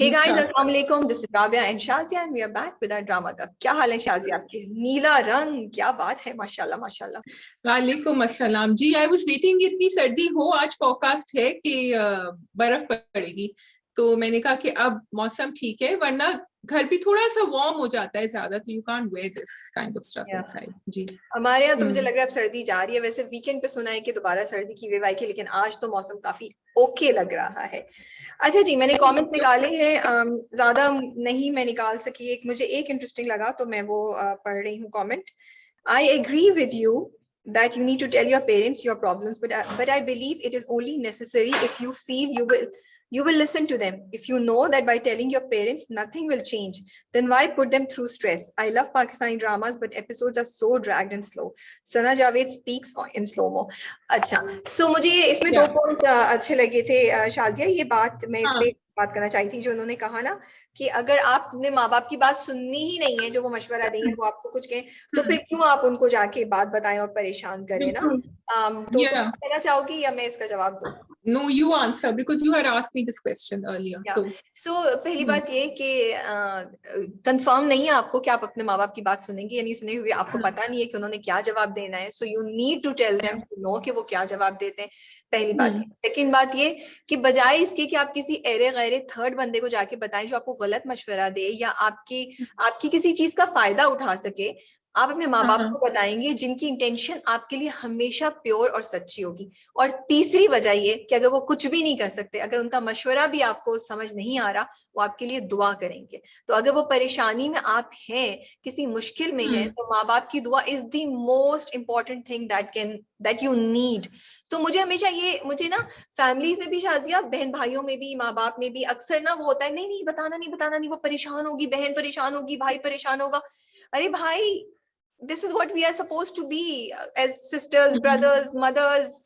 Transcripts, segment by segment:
Hey guys, अस्सलाम वालेकुम. This is Rabia and Shazia and we are back with our drama तक. क्या हाल है शाजिया आपके? नीला रंग, क्या बात है, माशाल्लाह माशाल्लाह. वालेकुम अस्सलाम जी. आई वाज वेटिंग, इतनी सर्दी हो, आज फोरकास्ट है कि बर्फ पड़ेगी, तो मैंने कहा कि अब मौसम ठीक है, वरना घर भी थोड़ा सा वार्म हो जाता है ज्यादा, तो you can't wear this kind of stuff inside. जी हमारे यहाँ तो मुझे लग रहा है अब सर्दी जा रही है. वैसे वीकेंड पे सुना है कि दोबारा सर्दी की वेव आएगी, लेकिन आज तो मौसम काफी ओके लग रहा है. अच्छा जी, मैंने कमेंट्स निकाले हैं, ज्यादा नहीं मैं निकाल सकी. मुझे एक इंटरेस्टिंग लगा तो मैं वो पढ़ रही हूँ comment. I agree with you that you need to tell your parents your problems, but I believe it is only necessary if you feel you will listen to them. If you know that by telling your parents nothing will change, then why put them through stress? I love Pakistani dramas, but episodes are so dragged and slow. Sana Javed speaks in slow mo. अच्छा, so मुझे इसमें दो points अच्छे लगे थे शाजिया. ये बात मैं इस पे बात करना चाहती थी जो उन्होंने कहा ना कि अगर आपने माँ बाप की बात सुननी ही नहीं है, जो वो मशवरा दें, वो आपको कुछ कहें, तो फिर क्यों आप उनको जाके बात बताएं और परेशान करें ना. तो कहना चाहोगी या मैं इसका जवाब दूं? No, you answer because you had asked me this question earlier. So पहली बात ये कि कंफर्म नहीं है आपको कि आप अपने माँ बाप की बात सुनेंगे या नहीं सुनेंगे, क्योंकि आपको पता नहीं है कि उन्होंने क्या जवाब देना है. So you need to tell them to know कि वो क्या जवाब देते हैं. पहली बात. सेकंड बात ये कि बजाय इसके कि आप किसी एरे गैरे थर्ड बंदे को जाके बताएं जो आपको गलत मशवरा दे या आपकी किसी चीज का फायदा उठा सके, आप अपने माँ बाप को बताएंगे जिनकी इंटेंशन आपके लिए हमेशा प्योर और सच्ची होगी. और तीसरी वजह ये कि अगर वो कुछ भी नहीं कर सकते, अगर उनका मशवरा भी आपको समझ नहीं आ रहा, वो आपके लिए दुआ करेंगे. तो अगर वो परेशानी में आप हैं, किसी मुश्किल में हैं, तो माँ बाप की दुआ is the most important thing that you need. तो मुझे ना फैमिली से भी, शाजिया, बहन भाइयों में भी, माँ बाप में भी अक्सर ना वो होता है, नहीं बताना नहीं, वो परेशान होगी, बहन परेशान होगी, भाई परेशान होगा. अरे भाई, this is what we are supposed to be as sisters, brothers, mothers,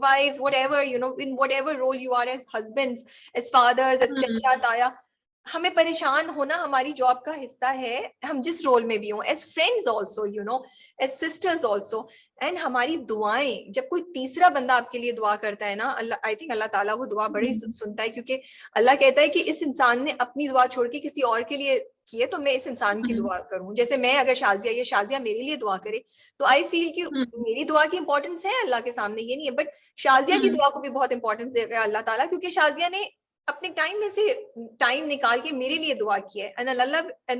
wives, whatever, in whatever role you are, as husbands, as fathers, as chacha, taya. हमें परेशान होना हमारी जॉब का हिस्सा है, हम जिस रोल में भी हों, as friends also, as sisters also. And हमारी दुआएं, जब कोई तीसरा बंदा आपके लिए दुआ करता है ना, आई थिंक अल्लाह ताला वो दुआ बड़ी सुनता है, क्योंकि अल्लाह कहता है कि इस इंसान ने अपनी दुआ छोड़ के किसी और के लिए किए, तो मैं इस इंसान की दुआ करूं. जैसे मैं अगर शाजिया मेरे लिए दुआ करे, तो आई फील कि मेरी दुआ की इंपॉर्टेंस है अल्लाह के सामने, ये नहीं है, बट शाजिया की दुआ को भी बहुत इंपॉर्टेंस देगा अल्लाह ताला, क्योंकि शाजिया ने अपने टाइम में से टाइम निकाल के मेरे लिए दुआ की है. And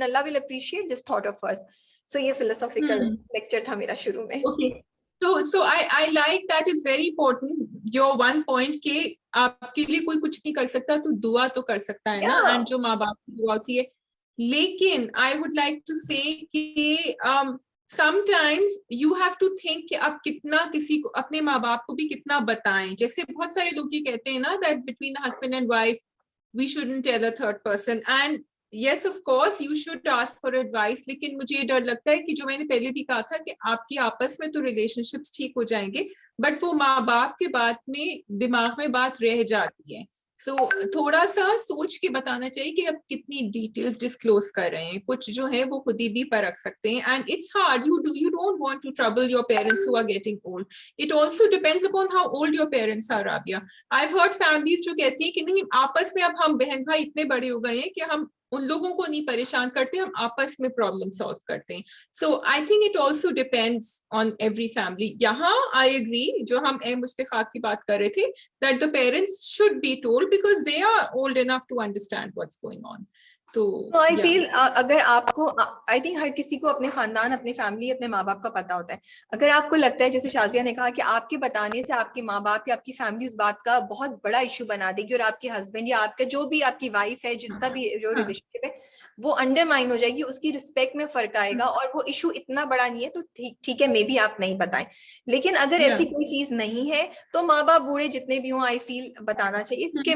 Allah will appreciate this thought of us. So ये फिलोसॉफिकल लेक्चर था मेरा शुरू में. So I like that is very important your one point कि आपके लिए कोई कुछ नहीं कर सकता तो दुआ तो कर सकता है ना, एंड जो माँ बाप की दुआ होती है. लेकिन I would like to say कि sometimes you have to think कि आप कितना किसी को, अपने माँ बाप को भी कितना बताएं. जैसे बहुत सारे लोग ये कहते हैं ना that between the husband and wife we shouldn't tell a third person, and yes of course you should ask for advice. लेकिन मुझे ये डर लगता है कि जो मैंने पहले भी कहा था कि आपकी आपस में तो रिलेशनशिप्स ठीक हो जाएंगे, बट वो माँ बाप के बाद में दिमाग में बात रह जाती है. सो थोड़ा सा सोच के बताना चाहिए कि आप कितनी डिटेल्स डिस्क्लोज कर रहे हैं. कुछ जो है वो खुद ही भी परख सकते हैं, and it's hard. you don't want to trouble your parents who are getting old. It also depends upon how old your parents are, Rabia. I've heard families जो कहती हैं कि नहीं, आपस में अब हम बहन भाई इतने बड़े हो गए हैं कि हम उन लोगों को नहीं परेशान करते, हम आपस में प्रॉब्लम सॉल्व करते हैं. So I think it also depends on every family. यहाँ आई एग्री, जो हम मुश्तिकात की बात कर रहे थे, that the parents should be told because they are old enough to understand what's going on. तो आई फील अगर आपको, आई थिंक हर किसी को अपने खानदान, अपने फैमिली, अपने माँ बाप का पता होता है. अगर आपको लगता है, जैसे शाजिया ने कहा, कि आपके बताने से आपके माँ बाप या आपकी फैमिली उस बात का बहुत बड़ा इशू बना देगी और आपके हस्बैंड या आपका जो भी, आपकी वाइफ है, जिसका भी जो रिलेशनशिप है, वो अंडरमाइन हो जाएगी, उसकी रिस्पेक्ट में फर्क आएगा, और वो इशू इतना बड़ा नहीं है, तो ठीक है, मे बी आप नहीं बताएं. लेकिन अगर ऐसी कोई चीज नहीं है, तो माँ बाप बूढ़े जितने भी हों, आई फील बताना चाहिए, क्योंकि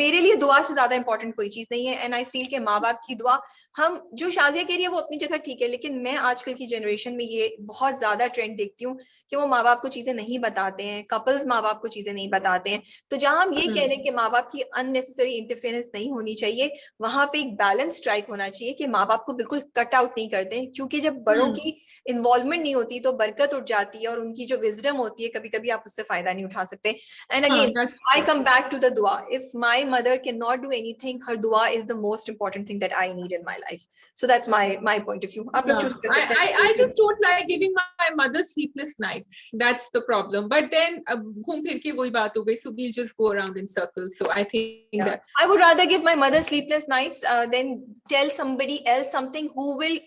मेरे लिए दुआ से ज्यादा इंपॉर्टेंट कोई चीज नहीं है. एंड आई फील के माँ बाप की दुआ, हम जो शाजिया कह रही है वो अपनी जगह ठीक है, लेकिन मैं आजकल की जनरेशन में ये बहुत ज्यादा ट्रेंड देखती हूँ कि वो माँ बाप को चीजें नहीं बताते हैं, कपल्स माँ बाप को चीजें नहीं बताते हैं. तो जहां हम ये कह रहे हैं कि माँ बाप की अननेसेसरी इंटरफेरेंस नहीं होनी चाहिए, वहां पे एक बैलेंस स्ट्राइक होना चाहिए कि माँ बाप को बिल्कुल कट आउट नहीं कर दें, क्योंकि जब बड़ों की इन्वॉल्वमेंट नहीं होती तो बरकत उठ जाती है, और उनकी जो विजडम होती है कभी कभी आप उससे फायदा नहीं उठा सकते. And again I come back to the dua. If my mother cannot do anything, her dua is the most important thing that I need in my life. So that's my point of view. आप लोग choose कर सकते हैं. I just don't like giving my mother sleepless nights. That's the problem. But then घूम फिर के वही बात हो गई. So we'll just go around in circles. So I think that's. I would rather give my mother sleepless nights than tell somebody else something who will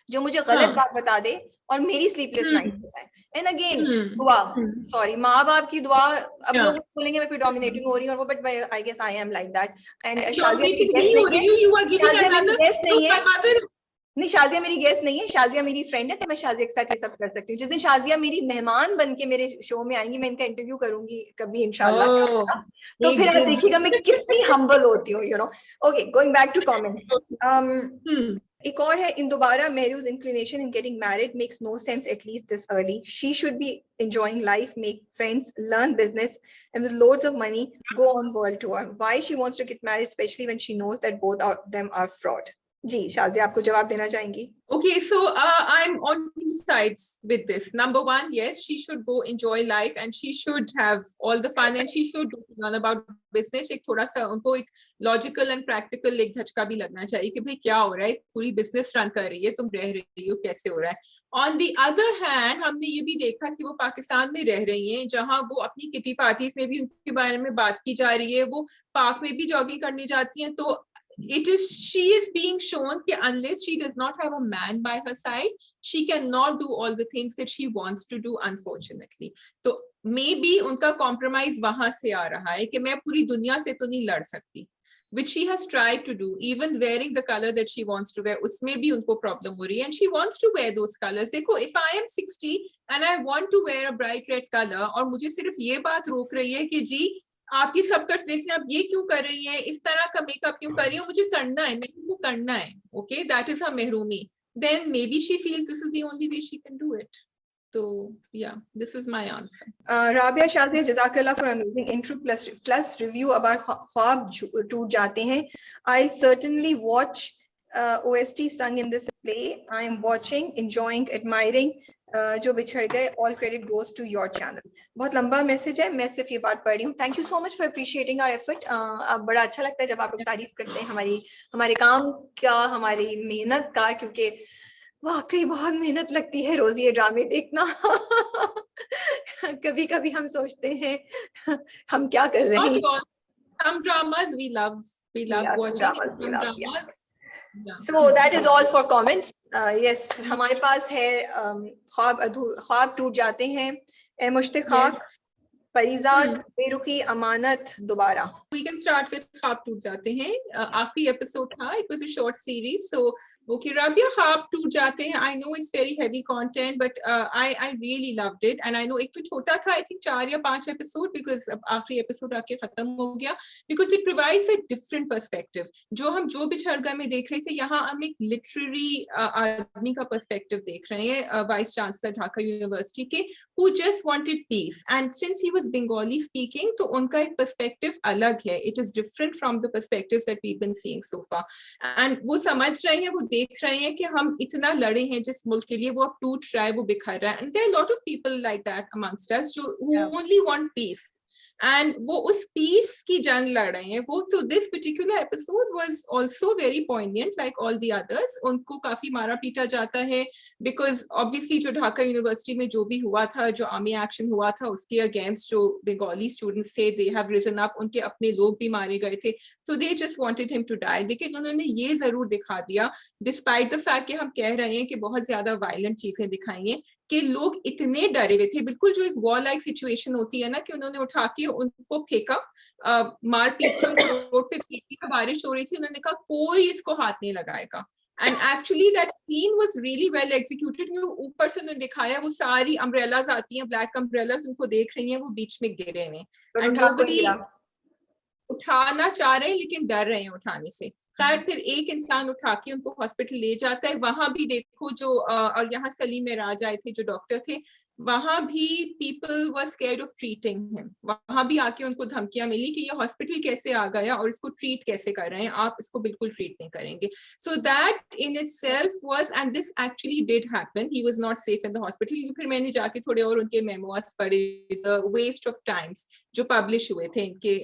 जो मुझे गलत बात बता दे और मेरी स्लीपलेस नाइट हो जाए. एंड अगेन दुआ, सॉरी, माँ बाप की दुआ, अब लोग बोलेंगे मैं फिर डोमिनेटिंग हो रही हूँ, but I guess I am like that. And Shazia मेरी गेस्ट नहीं है, नहीं शाजिया मेरी गेस्ट नहीं है, शाजिया मेरी फ्रेंड है, तो मैं शाजिया के साथ ये सब कर सकती हूँ. जिस दिन शाजिया मेरी मेहमान बन के मेरे शो में आएंगी, मैं इनका इंटरव्यू करूंगी कभी इंशाल्लाह, तो फिर आप देखिएगा मैं कितनी हम्बल होती हूँ, you know. Okay, going back to comments. एक और है, इन दोबारा मेहरूज inclination in getting married makes no sense at least this early. She should be enjoying life, make friends, learn business, and with loads of money go on world tour. Why she wants to get married, especially when she knows that both of them are fraud? जी शाजिया, आपको जवाब देना चाहेंगी? Okay, so I'm on two sides with this. Number one, yes, she should go enjoy life and she should have all the fun and she should learn about business. एक थोड़ा सा उनको एक logical and practical एक झटका भी लगना चाहिए कि भाई क्या हो रहा है, पूरी business run कर रही है, तुम रह रही हो, कैसे हो रहा है. On the other hand, हमने ये भी देखा कि वो पाकिस्तान में रह रही हैं, जहां वो अपनी किटी पार्टीज में भी उनके बारे में बात की जा रही है, वो पार्क में भी जॉगिंग करने जाती हैं, तो she is being shown that unless she does not have a man by her side, she cannot do all the things that she wants to do, unfortunately. तो maybe उनका compromise वहां से आ रहा है कि मैं पूरी दुनिया से तो नहीं लड़ सकती, which she has tried to do, even wearing the color that she wants to wear, उसमें भी उनको problem हो रही है, and she wants to wear those colors. देखो, if I am 60 and I want to wear a bright red color, और मुझे सिर्फ ये बात रोक रही है कि जी आपकी सब कर देखते हैं, आप ये क्यों कर रही हैं, इस तरह का मेकअप क्यों कर रही हो, मुझे करना है, मेरे को करना है, okay, that is her mehrumi, then maybe she feels this is the only way she can do it. So yeah, this is my answer. Rabia Shazia, Jazakallah for amazing intro plus review about ख्वाब टूट जाते हैं. I certainly watch OST sung in this play. I am watching, enjoying, admiring. जो बिछड़ गए, all credit goes to your channel. बहुत लंबा message है, मैं सिर्फ ये बात पढ़ रही हूँ. Thank you so much for appreciating our effort. बड़ा अच्छा लगता है जब आप लोग तारीफ करते हैं हमारे काम का, हमारी मेहनत का, क्योंकि वाकई बहुत मेहनत लगती है रोज ये ड्रामे देखना. कभी कभी हम सोचते हैं हम क्या कर रहे हैं. Some dramas we love watching. Some dramas. Yeah. So that is all for comments. Yes, हमारे पास है ख्वाब टूट जाते हैं, ए मुश्तिक़ाक, परिजाद, बेरुखी, अमानत, दोबारा. We can start with ख्वाब टूट जाते हैं. आखिरी एपिसोड था, it was a short series. So okay, Rabia, ख्वाब टूट जाते हैं. I know it's very heavy content, but I really loved it. And I know एक तो छोटा था, I think 4 या 5 एपिसोड, because आखिरी एपिसोड आके खत्म हो गया, because it provides a different perspective. जो बिछड़ गए में देख रहे थे, यहाँ हम एक लिटरेरी आदमी का पर्सपेक्टिव देख रहे हैं, वाइस चांसलर ढाका यूनिवर्सिटी के, who just wanted peace. And since he was Bengali speaking, तो उनका एक पर्सपेक्टिव अलग है. It is different from the perspectives that we've been seeing so far. And वो समझ रहे हैं, वो देख रहे हैं कि हम इतना लड़े हैं जिस मुल्क के लिए, वो अब टूट रहा है, वो बिखर रहा है. And there are a lot of people like that amongst us who only want peace. And वो उस पीस की जंग लड़ रहे हैं वो. तो this particular episode was also very poignant like all the others. उनको काफी मारा पीटा जाता है बिकॉज ऑब्वियसली जो ढाका यूनिवर्सिटी में जो भी हुआ था, जो आर्मी एक्शन हुआ था, उसके अगेंस्ट जो बंगाली स्टूडेंट्स थे, दे हैव रिजन अप, उनके अपने लोग भी मारे गए थे. So they just wanted him to die. लेकिन उन्होंने ये जरूर दिखा दिया, डिस्पाइट द फैक्ट कि हम कह रहे हैं कि बहुत ज्यादा वायलेंट चीजें दिखाई हैं, कि लोग इतने डरे हुए थे. बिल्कुल जो एक वॉर लाइक सिचुएशन होती है ना, कि उन्होंने उठा के उनको फेंका, मार पीट के उनको रोड पे पीटी, बारिश हो रही थी, उन्होंने कहा कोई इसको हाथ नहीं लगाएगा. And actually that scene was really well executed. ऊपर से उन्होंने दिखाया वो सारी अम्ब्रेलाज आती हैं, ब्लैक अम्ब्रेलाज, उनको देख रही हैं, वो बीच में गिरे हुए, एंड नोबडी उठाना चाह रहे हैं लेकिन डर रहे हैं उठाने से. शायद फिर एक इंसान उठा के उनको हॉस्पिटल ले जाता है. वहां भी देखो जो और यहाँ सलीम मेराज आए थे जो डॉक्टर थे, वहां भी people were scared of treating him, वहां भी आके उनको धमकियां मिली कि ये हॉस्पिटल कैसे आ गया और इसको ट्रीट कैसे कर रहे हैं, आप इसको बिल्कुल ट्रीट नहीं करेंगे. So that in itself was, and this actually did happen, he was not safe in the hospital. फिर मैंने जाके थोड़े और उनके मेमोइर्स पढ़े, द वेस्ट ऑफ टाइम्स, जो पब्लिश हुए थे इनके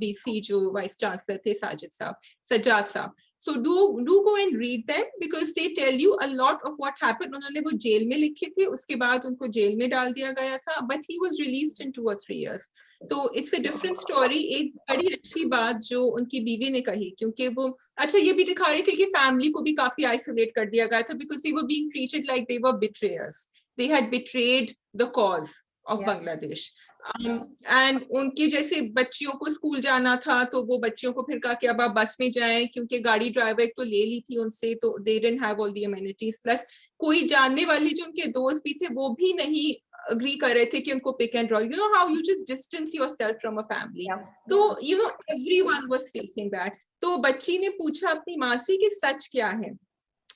वीसी जो वाइस चांसलर थे सज्जाद साहब. So do go and read them because they tell you a lot of what happened. उन्होंने वो जेल में लिखे थे, उसके बाद उनको जेल में डाल दिया गया था, but he was released in 2 or 3 years. तो it's a different story. एक बड़ी अच्छी बात जो उनकी बीवी ने कही, क्योंकि वो अच्छा ये भी दिखा रहे थे कि फैमिली को भी काफी आइसोलेट कर दिया गया था because they were being treated like they were betrayers. They had betrayed the cause of Bangladesh. And उनके जैसे बच्चियों को स्कूल जाना था तो वो बच्चियों को फिर कहा कि अब आप बस में जाएं, क्योंकि गाड़ी ड्राइवर एक तो ले ली थी उनसे, तो they didn't have all the amenities, plus कोई जानने वाले जो उनके दोस्त भी थे वो भी नहीं अग्री कर रहे थे कि उनको pick and drop. You know how you just distance yourself from a family. तो you know everyone was facing that. तो बच्ची ने पूछा अपनी माँ से कि सच क्या है,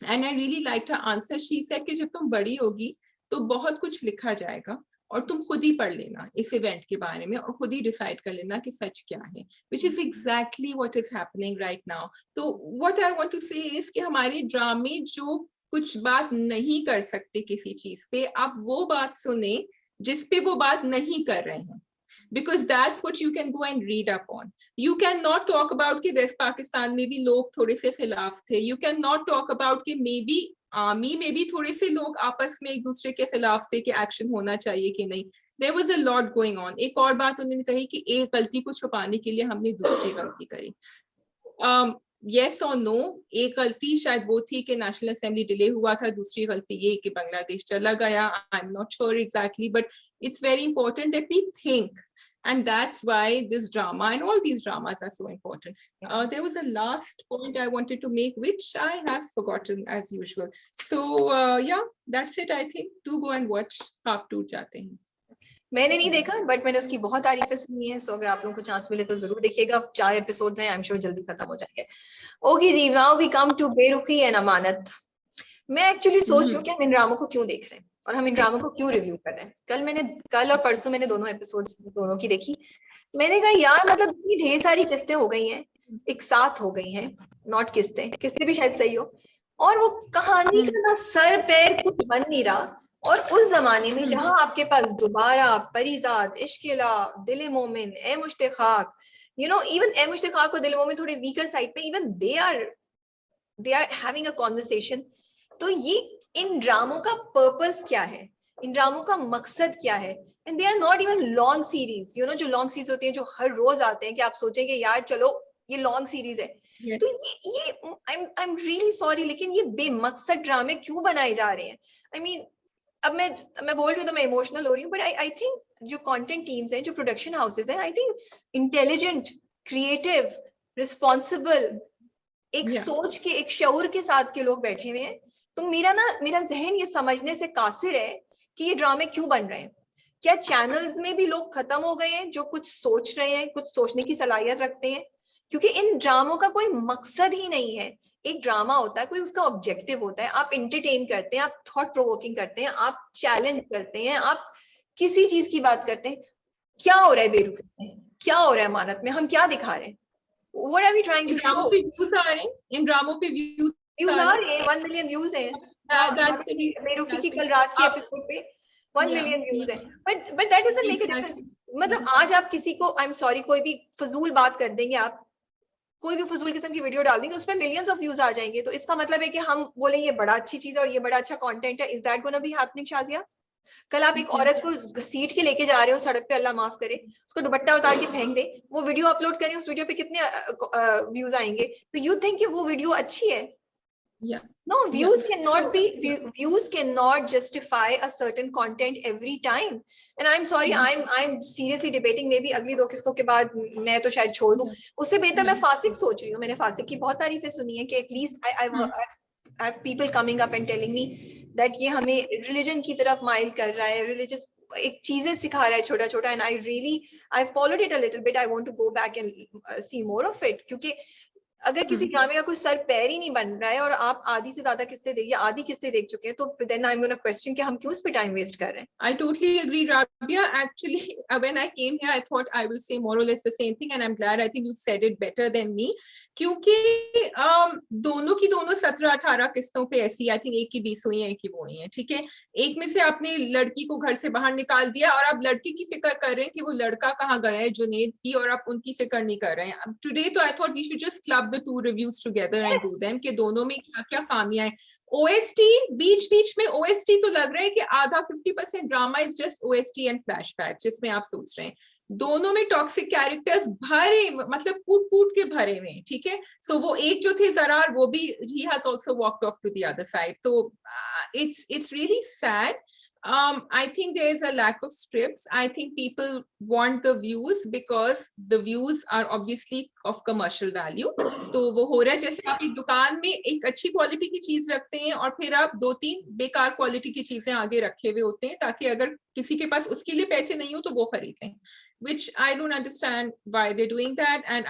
and I really liked her answer. She said कि जब तुम बड़ी होगी तो बहुत कुछ लिखा जाएगा और तुम खुद ही पढ़ लेना इस इवेंट के बारे में और खुद ही डिसाइड कर लेना कि सच क्या है, which is exactly what is happening right now. तो what I want to say is कि हमारे ड्रामे जो कुछ बात नहीं कर सकते किसी चीज पे, आप वो बात सुने जिस पे वो बात नहीं कर रहे हैं, because that's what you can go and read up on. You cannot talk about कि वेस्ट पाकिस्तान में भी लोग थोड़े से खिलाफ थे. You cannot talk about कि maybe आर्मी में भी थोड़े से लोग आपस में एक दूसरे के खिलाफ थे कि एक्शन होना चाहिए कि नहीं. There was a lot going on. एक और बात उन्होंने कही कि एक गलती को छुपाने के लिए हमने दूसरी गलती करी. Yes or no, एक गलती शायद वो थी कि नेशनल असेंबली डिले हुआ था, दूसरी गलती ये कि बांग्लादेश चला गया. I'm not sure exactly, but it's very important that we think. And that's why this drama and all these dramas are so important. There was a last point I wanted to make, which I have forgotten as usual. So yeah, that's it. I think do go and watch Khwaab Toot Jate Hain. मैंने नहीं देखा, but मैंने उसकी बहुत तारीफें सुनी है. सो अगर आप लोगों को चांस मिले तो जरूर देखिएगा. 4 एपिसोड्स हैं, आई एम श्योर जल्दी खत्म हो जाएंगे. ओके जी, now we come to Berukhi and Amanat. मैं एक्चुअली सोच रही हूँ कि हम इन ड्रामों को क्यों देख रहे हैं और हम इन ड्रामों को क्यों रिव्यू कर रहे हैं. कल और परसों मैंने दोनों एपिसोड्स दोनों की देखी. मैंने कहा यार मतलब इतनी ढेर सारी किस्तें हो गई हैं, एक साथ हो गई हैं, नॉट किस्तें भी शायद सही हो, और वो कहानी का ना सर पैर कुछ बन नहीं रहा. और उस जमाने में जहां आपके पास दोबारा, Parizad, Ishqila, Dil Momin, Aye Mushtaq, you know even Aye Mushtaq और दिल मोमिन थोड़े वीकर साइड पे, even they are having a conversation. तो ये इन ड्रामों का पर्पस क्या है, इन ड्रामों का मकसद क्या है. And they are not even long series, you know जो लॉन्ग सीरीज होती है जो हर रोज आते हैं कि आप सोचेंगे यार चलो ये लॉन्ग सीरीज है. Yes. तो ये आई एम रियली सॉरी, लेकिन ये बेमकसद ड्रामे क्यों बनाए जा रहे हैं. आई मीन अब मैं बोल रही हूँ तो मैं इमोशनल हो रही हूँ, बट आई थिंक जो कंटेंट टीम्स हैं, जो प्रोडक्शन हाउसेस हैं, I think intelligent, creative, responsible, एक सोच के, एक शऊर के साथ के लोग बैठे हुए हैं. तो मेरा जहन ये समझने से कासिर है कि ये ड्रामे क्यों बन रहे हैं. क्या चैनल्स में भी लोग खत्म हो गए हैं जो कुछ सोच रहे हैं, कुछ सोचने की सलाहियत रखते हैं. क्योंकि इन ड्रामों का कोई मकसद ही नहीं है. एक ड्रामा होता है, कोई उसका ऑब्जेक्टिव होता है, आप इंटरटेन करते हैं, आप थॉट प्रोवोकिंग करते हैं, आप चैलेंज करते हैं, आप किसी चीज की बात करते हैं. क्या हो रहा है बेरुख में, क्या हो रहा है अमानत में, हम क्या दिखा रहे हैं, what are we trying to show? इन ड्रामों पे व्यूज आ रहे हैं, 1 मिलियन व्यूज हैं. बेरुखी की कल रात के एपिसोड पे 1 मिलियन व्यूज है. But that doesn't make a difference. मतलब आज आप किसी को, आई एम सॉरी, कोई भी फजूल बात कर देंगे, आप कोई भी फजूल किस्म की वीडियो डाल देंगे, उसमें मिलियंस ऑफ व्यूज आ जाएंगे. तो इसका मतलब है कि हम बोले ये बड़ा अच्छी चीज है और ये बड़ा अच्छा कंटेंट है. Is that gonna be happening Shazia? कल आप एक औरत को घसीट के लेके जा रहे हो सड़क पे, अल्लाह माफ करे, उसको दुपट्टा उतार के फेंक दे, वो वीडियो अपलोड करें, उस वीडियो पे कितने व्यूज आएंगे. तो यू थिंक कि वो वीडियो अच्छी है? No, views cannot justify a certain content every time. And I'm sorry, I'm seriously debating, maybe अगली 2 किस्तों के बाद मैं तो शायद छोड़ दूं. उससे बेहतर मैं फासिक सोच रही हूँ. मैंने फासिक की बहुत तारीफें सुनी है कि at least I have people coming up and telling me that ये हमें religion की तरफ माइल कर रहा है, religious एक चीजें सिखा रहा है छोटा छोटा. And I followed it a little bit. I want to go back and see more of it, क्योंकि अगर किसी ड्रामे का कोई सर पैर ही नहीं बन रहा है और आप आधी से ज्यादा किस्तें देख या आधी किस्तें देख चुके हैं, तो then I am gonna question कि हम क्यों इस पे टाइम वेस्ट कर रहे हैं. I totally agree, Rabia. Actually, when I came here, I thought I will say more or less the same thing, and I'm glad. I think you said it better than me. क्योंकि दोनों की दोनों 17-18 किस्तों पे ऐसी, I think एक की 20 हुई है, एक की वो हुई है, ठीक है. एक में से आपने लड़की को घर से बाहर निकाल दिया और आप लड़की की फिक्र कर रहे हैं कि वो लड़का कहाँ गया है जुनेद की, और आप उनकी फिक्र नहीं कर रहे हैं. टुडे तो I thought we should just club the two reviews together and do them कि दोनों में क्या क्या खामियां हैं. OST बीच बीच में OST तो लग रहा है कि आधा 50% drama is just OST and flashback, जिसमें आप सोच रहे हैं दोनों में टॉक्सिक कैरेक्टर्स भरे, मतलब कूट कूट के भरे हुए, ठीक है. सो वो एक जो थे जरार, वो भी he has also walked off to the other side. तो it's really sad. I think there is a lack of scripts. I think people want the views because the views are obviously of commercial value. तो वो हो रहा है जैसे आप एक दुकान में एक अच्छी क्वालिटी की चीज रखते हैं और फिर आप 2-3 बेकार क्वालिटी की चीजें आगे रखे हुए होते हैं ताकि अगर किसी के पास उसके लिए पैसे नहीं हो तो वो खरीद लें. Which I don't understand why they're doing that, and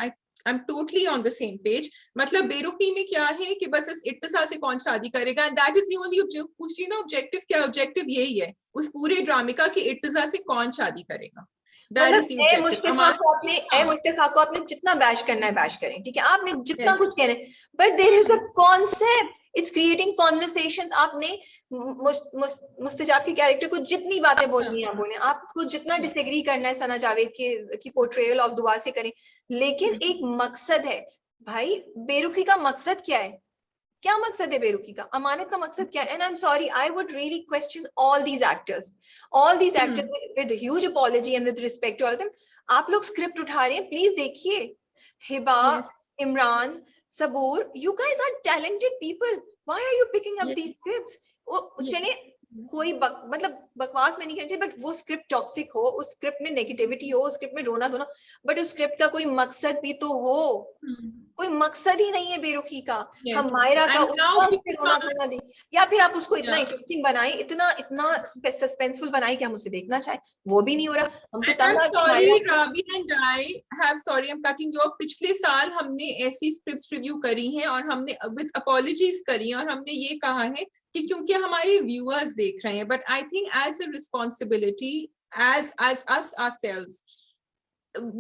I'm totally on the same page. मतलब बेरुखी में क्या है कि बस इस इत्तिसा से कौन शादी करेगा, and that is the only objective क्या ऑब्जेक्टिव यही है उस पूरे ड्रामे का कि इत्तिसा से कौन शादी करेगा. मतलब मुश्ताक को आपने जितना बैश करना है बैश करें, ठीक है, आपने जितना कुछ कहना है, but there is a concept, it's creating conversations. आपने मुस्तजाब के कैरेक्टर को जितनी बातें बोलनी है बोले, आपको जितना डिसएग्री करना है सना जावेद की पोर्ट्रेयल ऑफ दुआ से करें, लेकिन एक मकसद है भाई. बेरुखी का मकसद क्या है? क्या मकसद है बेरुखी का? अमानत का मकसद क्या है? And I am sorry, I would really question all these actors with huge apology and with respect to all of them. आप लोग स्क्रिप्ट उठा रहे हैं, प्लीज देखिए. हिबा, इमरान, सबूर, you guys are talented people. Why are you picking up these scripts? चले कोई मतलब बकवास में नहीं करना चाहिए, बट वो स्क्रिप्ट टॉक्सिक हो, उस स्क्रिप्ट में नेगेटिविटी हो, उस स्क्रिप्ट में रोना धोना, बट उस स्क्रिप्ट का कोई मकसद भी तो हो. कोई मकसद ही नहीं है बेरुखी का. हम मायरा का रोना धोना दी, या फिर आप उसको इतना इंटरेस्टिंग बनाए, इतना इतना सस्पेंसफुल बनाए कि हम उसे देखना चाहें. वो भी नहीं हो रहा. हम तो पिछले साल हमने ऐसी स्क्रिप्ट्स रिव्यू करी हैं और हमने विद अपॉलजीज करी हैं और हमने ये कहा है कि क्योंकि हमारे व्यूअर्स देख रहे हैं, but I think as a responsibility as us ourselves,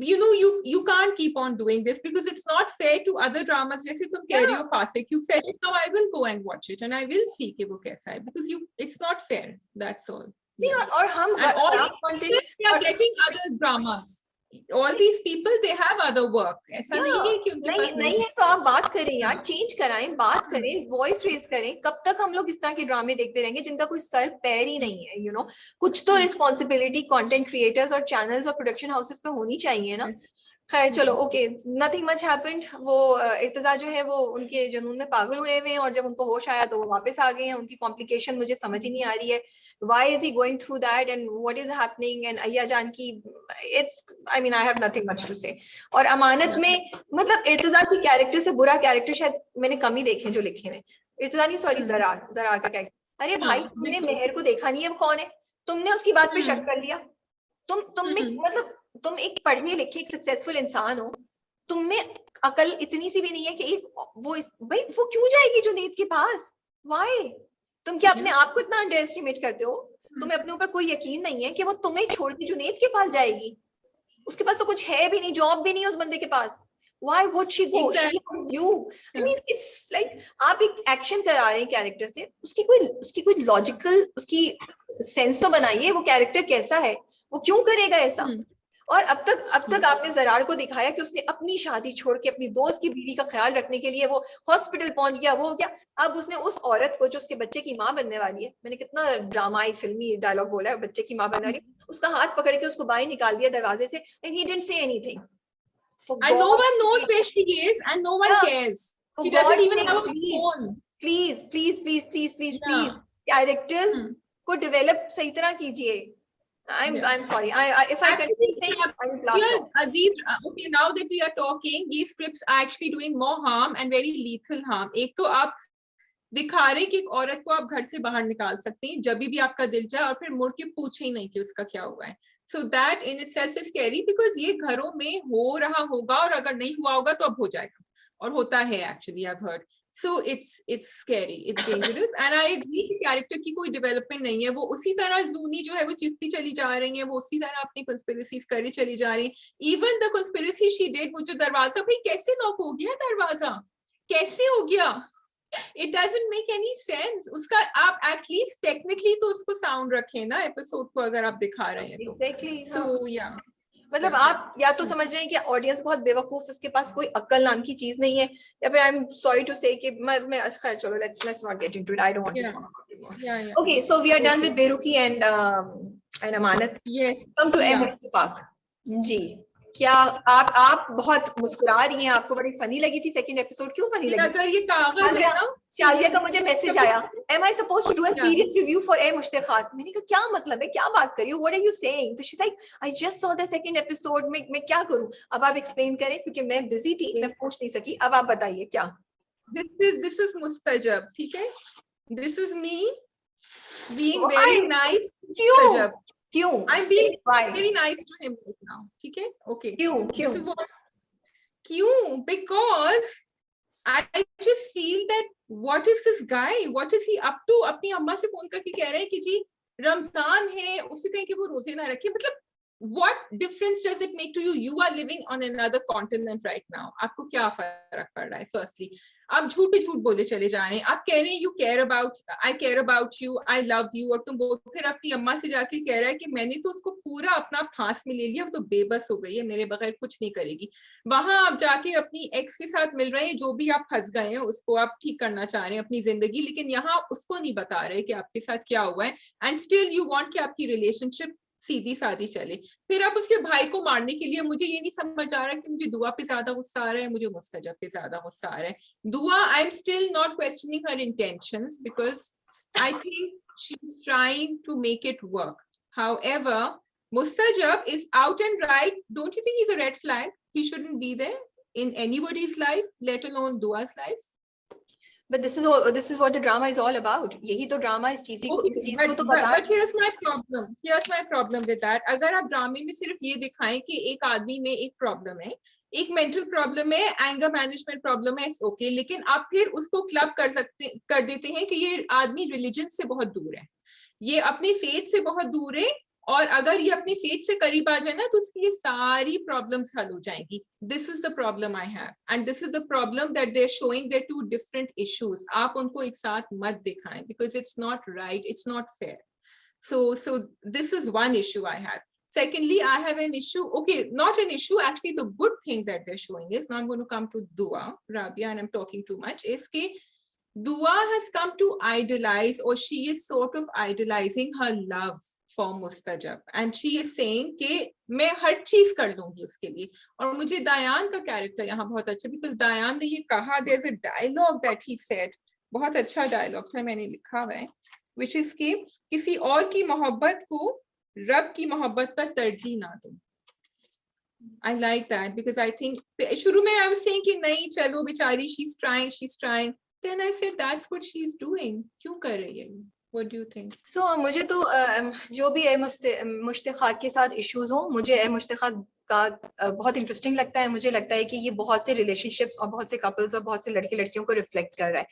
you can't keep on doing this because it's not fair to other dramas. जैसे तुम कह रही हो फासिक, you said it, now I will go and watch it and I will see कि वो कैसा है, because it's not fair, that's all. और हम are getting other dramas. All these people, they have other work. ऐसा नहीं है कि उनके पास नहीं है. तो आप बात करें यार, चेंज कराएं, बात करें, वॉइस रेज करें. कब तक हम लोग इस तरह के ड्रामे देखते रहेंगे जिनका कोई सर पैर ही नहीं है? कुछ तो रिस्पॉन्सिबिलिटी कंटेंट क्रिएटर्स और चैनल्स और प्रोडक्शन हाउसेस पे होनी चाहिए ना. खैर चलो, ओके, नथिंग मच हैपेंड. वो इर्तिजा जो है वो उनके जुनून में पागल हुए हुए हैं और जब उनको होश आया तो वो वापस आ गए हैं. उनकी कॉम्प्लिकेशन मुझे समझ ही नहीं आ रही है. Why is he going through that and what is happening? And Ayya Jaan की, it's, I mean, I have nothing much to say. और अमानत में मतलब इर्तिजा की कैरेक्टर से बुरा कैरेक्टर शायद मैंने कम ही देखे जो लिखे हैं. इर्तिजा नहीं, सॉरी, जरार का कैरेक्टर. अरे भाई, तुमने मेहर को देखा नहीं है, वो कौन है? तुमने उसकी बात पे शक कर लिया. तुम में मतलब तुम एक पढ़े लिखे एक सक्सेसफुल इंसान हो, तुम में अकल इतनी सी भी नहीं है कि एक भाई वो क्यों जाएगी जुनैद के पास? व्हाई? तुम क्या अपने आप को इतना अंडर एस्टिमेट करते हो? तुम्हें अपने ऊपर कोई यकीन नहीं है कि वो तुम्हें छोड़ के जुनैद के पास जाएगी? उसके पास तो कुछ है भी नहीं, जॉब भी नहीं है उस बंदे के पास. Why would she go? Exactly. She loves you. I mean, it's like आप एक एक्शन करा रहे हैं कैरेक्टर से, उसकी कोई लॉजिकल उसकी सेंस तो बनाइए. वो कैरेक्टर कैसा है, वो क्यों करेगा ऐसा? और अब तक आपने जरार को दिखाया कि उसने अपनी शादी छोड़ के अपनी दोस्त की बीवी का ख्याल रखने के लिए वो हॉस्पिटल पहुंच गया, वो क्या. अब उसने उस औरत को जो उसके बच्चे की माँ बनने वाली है, मैंने कितना ड्रामाई फिल्मी डायलॉग बोला है, बच्चे की माँ बनने वाली, उसका हाथ पकड़ के उसको बाहर निकाल दिया दरवाजे से, and he didn't say anything. And no one knows where she is and no one cares. She doesn't even have a phone. Please, characters को develop सही तरह कीजिए. I'm sorry. If I continue saying, I will blast off. Okay, now that we are talking, these scripts are actually doing more harm and very lethal harm. एक तो आप दिखा रहे कि एक औरत को आप घर से बाहर निकाल सकते हैं जब भी आपका दिल चाहे और फिर मुड़ के पूछे ही नहीं कि उसका क्या हुआ है. So that in itself is scary because ये घरों में हो रहा होगा और अगर नहीं हुआ होगा तो अब हो जाएगा. और होता है actually, I have heard. So it's scary, it's dangerous, and I agree कि कैरेक्टर की कोई डेवलपमेंट नहीं है. वो उसी तरह जूनी जो है वो चिपती चली जा रही है, वो उसी तरह अपनी कंस्पिरेसीज करी चली जा रही. Even the conspiracy she did, वो जो दरवाजा, भाई कैसे लॉक हो गया दरवाजा, कैसे हो गया? It doesn't make any sense. उसका आप एटलीस्ट टेक्निकली तो उसको साउंड रखें ना एपिसोड को, अगर आप दिखा रहे हैं तो. Exactly, So yeah. मतलब आप या तो समझ रहे हैं कि ऑडियंस बहुत बेवकूफ, उसके पास कोई अक्ल नाम की चीज नहीं है, या फिर आई एम सॉरी टू से कि मैं खैर चलो let's not get into it, I don't want to. Okay, so we are done with Berukhi and Amanat. Yes. Come to Ittefaq. जी, क्या आप बहुत मुस्कुरा रही हैं, आपको बड़ी फनी लगी थी सेकंड एपिसोड? क्यों फनी लगी? अगर ये कागज है ना, शाजिया का मुझे मैसेज आया, am I supposed to do a serious review for A मुश्ताक़ात? मैंने कहा क्या मतलब है, क्या बात कर रही हो, what are you saying? तो she's like, I just saw the second episode, मैं क्या करूं? अब आप एक्सप्लेन करें, क्योंकि मैं बिजी थी, मैं पूछ नहीं सकी. अब आप बताइए क्या. This is मुस्तजब, ठीक है? This is me being very nice. क्यों? I'm being very nice to him right now, ठीक है? Okay. क्यों? क्यों? Because I just feel that what is this guy? What is he up to? अपनी अम्मा से फोन करके कह रहे हैं कि जी रमजान है, उससे कहें कि वो रोजे ना रखे. मतलब what difference does it make to you? You are living on another continent right now. आपको क्या फर्क पड़ रहा है? Firstly, आप झूठ पे झूठ बोले चले जा रहे हैं. आप कह रहे हैं you care about, I care about you, I love you, और तुम वो फिर अपनी अम्मा से जाके कह रहा है कि मैंने तो उसको पूरा अपना फांस में ले लिया, वो तो बेबस हो गई है, मेरे बगैर कुछ नहीं करेगी. वहां आप जाके अपनी एक्स के साथ मिल रहे हैं, जो भी आप फंस गए हैं उसको आप ठीक करना चाह रहे हैं अपनी जिंदगी, लेकिन यहाँ उसको नहीं बता रहे कि आपके साथ क्या हुआ है. एंड स्टिल यू वांट कि आपकी रिलेशनशिप सीधी सादी चले. फिर आप उसके भाई को मारने के लिए, मुझे ये नहीं समझ आ रहा कि मुझे दुआ पे ज्यादा गुस्सा आ रहा है, मुझे मुस्तजब पे ज्यादा गुस्सा आ रहा है. Dua, I am still not questioning her intentions because I think she is trying to make it work. However, Mustajab is out and right. Don't you think he's a red flag? He shouldn't be there in anybody's life, let alone Dua's life. But this is what the drama is all about. यही तो drama इस चीज को तो बता. But here's my problem. Here's my problem with that. अगर आप ड्रामे में सिर्फ ये दिखाएं कि एक आदमी में एक प्रॉब्लम है, एक मेंटल प्रॉब्लम है, एंगर मैनेजमेंट प्रॉब्लम है, ओके, लेकिन आप फिर उसको क्लब कर देते हैं कि ये आदमी रिलीजन से बहुत दूर है, ये अपनी फेथ से बहुत दूर है, और अगर ये अपनी फेथ से करीब आ जाए ना तो उसकी ये सारी प्रॉब्लम्स हल हो जाएंगी. This is the problem I have, and this is the problem that they are showing their two different issues. आप उनको एक साथ मत दिखाएं because it's not right, it's not fair. So this is one issue I have. Secondly, I have an issue, okay, not an issue, actually the good thing that they're showing is, now I'm going to come to Dua, Rabia, and I'm talking too much, is that Dua has come to idolize, or she is sort of idolizing her love for Mustajab, and she is saying कि मैं हर चीज कर लूंगी उसके लिए. और मुझे दायान का कैरेक्टर यहाँ बहुत अच्छा, बिकॉज दायान ने ये कहा, there's a dialogue that he said, बहुत अच्छा डायलॉग था, मैंने लिखा हुआ है, which is कि किसी और की मोहब्बत को रब की मोहब्बत पर तरजीह ना दो. I like that because I think शुरू में I was saying कि नहीं चलो बेचारी, she's trying. Then I said that's what she's doing. क्यों कर रही है? What do you think? So मुझे तो जो भी ए मुश्ताक़ात के साथ इश्यूज हो, मुझे ए मुश्ताक़ात का बहुत इंटरेस्टिंग लगता है. मुझे लगता है कि ये बहुत से रिलेशनशिप्स और बहुत से कपल्स और बहुत से लड़के लड़कियों को रिफ्लेक्ट कर रहा है.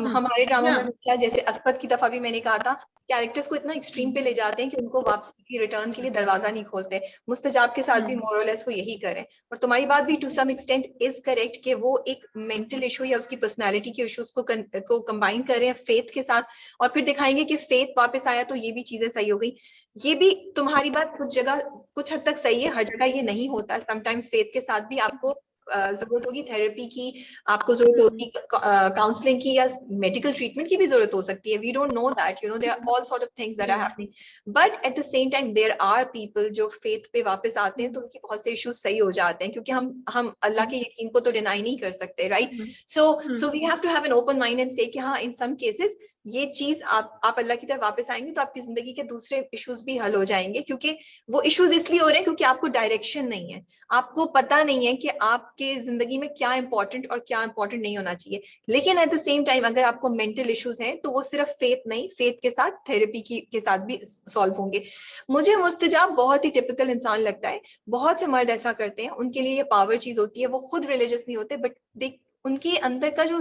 हमारे ड्रामा में क्या, जैसे अस्पत की दफा भी मैंने कहा था, कैरेक्टर्स को इतना एक्सट्रीम पे ले जाते हैं कि उनको वापसी की रिटर्न के लिए दरवाजा नहीं खोलते. मुस्तजाब के साथ भी मोर और लेस वो यही करें. और तुम्हारी बात भी to some extent is correct कि वो एक मेंटल इशू या उसकी पर्सनालिटी के इश्यूज को कंबाइन कर रहे हैं फेथ के साथ, और फिर दिखाएंगे कि फेथ वापस आया तो ये भी चीजें सही हो गई. ये भी तुम्हारी बात कुछ हद तक सही है, हर जगह ये नहीं होता. समटाइम्स फेथ के साथ भी आपको जरूरत होगी थेरेपी की, आपको जरूरत होगी काउंसलिंग की, या मेडिकल ट्रीटमेंट की भी जरूरत हो सकती है. We don't know that, you know, there are all sort of things that are happening, but at the same time there are people जो फेथ पे वापस आते हैं तो उनकी बहुत से इश्यूज सही हो जाते हैं, क्योंकि हम अल्लाह के यकीन को तो डिनाई नहीं कर सकते, right? So we have to have an open mind and say कि हाँ, इन सम केसेस ये चीज आप अल्लाह की तरफ वापस आएंगे तो आपकी जिंदगी के दूसरे इश्यूज भी हल हो जाएंगे. क्योंकि वो इश्यूज इसलिए हो रहे हैं क्योंकि आपको डायरेक्शन नहीं है, आपको पता नहीं है कि आपके जिंदगी में क्या इंपॉर्टेंट और क्या इंपॉर्टेंट नहीं होना चाहिए. लेकिन एट द सेम टाइम अगर आपको मेंटल इश्यूज हैं तो वो सिर्फ फेथ नहीं, फेथ के साथ थेरेपी के साथ भी सॉल्व होंगे. मुझे मुस्तजाब बहुत ही टिपिकल इंसान लगता है. बहुत से मर्द ऐसा करते हैं, उनके लिए ये पावर चीज होती है, वो खुद रिलीजियस नहीं होते बट दे उनके अंदर का जो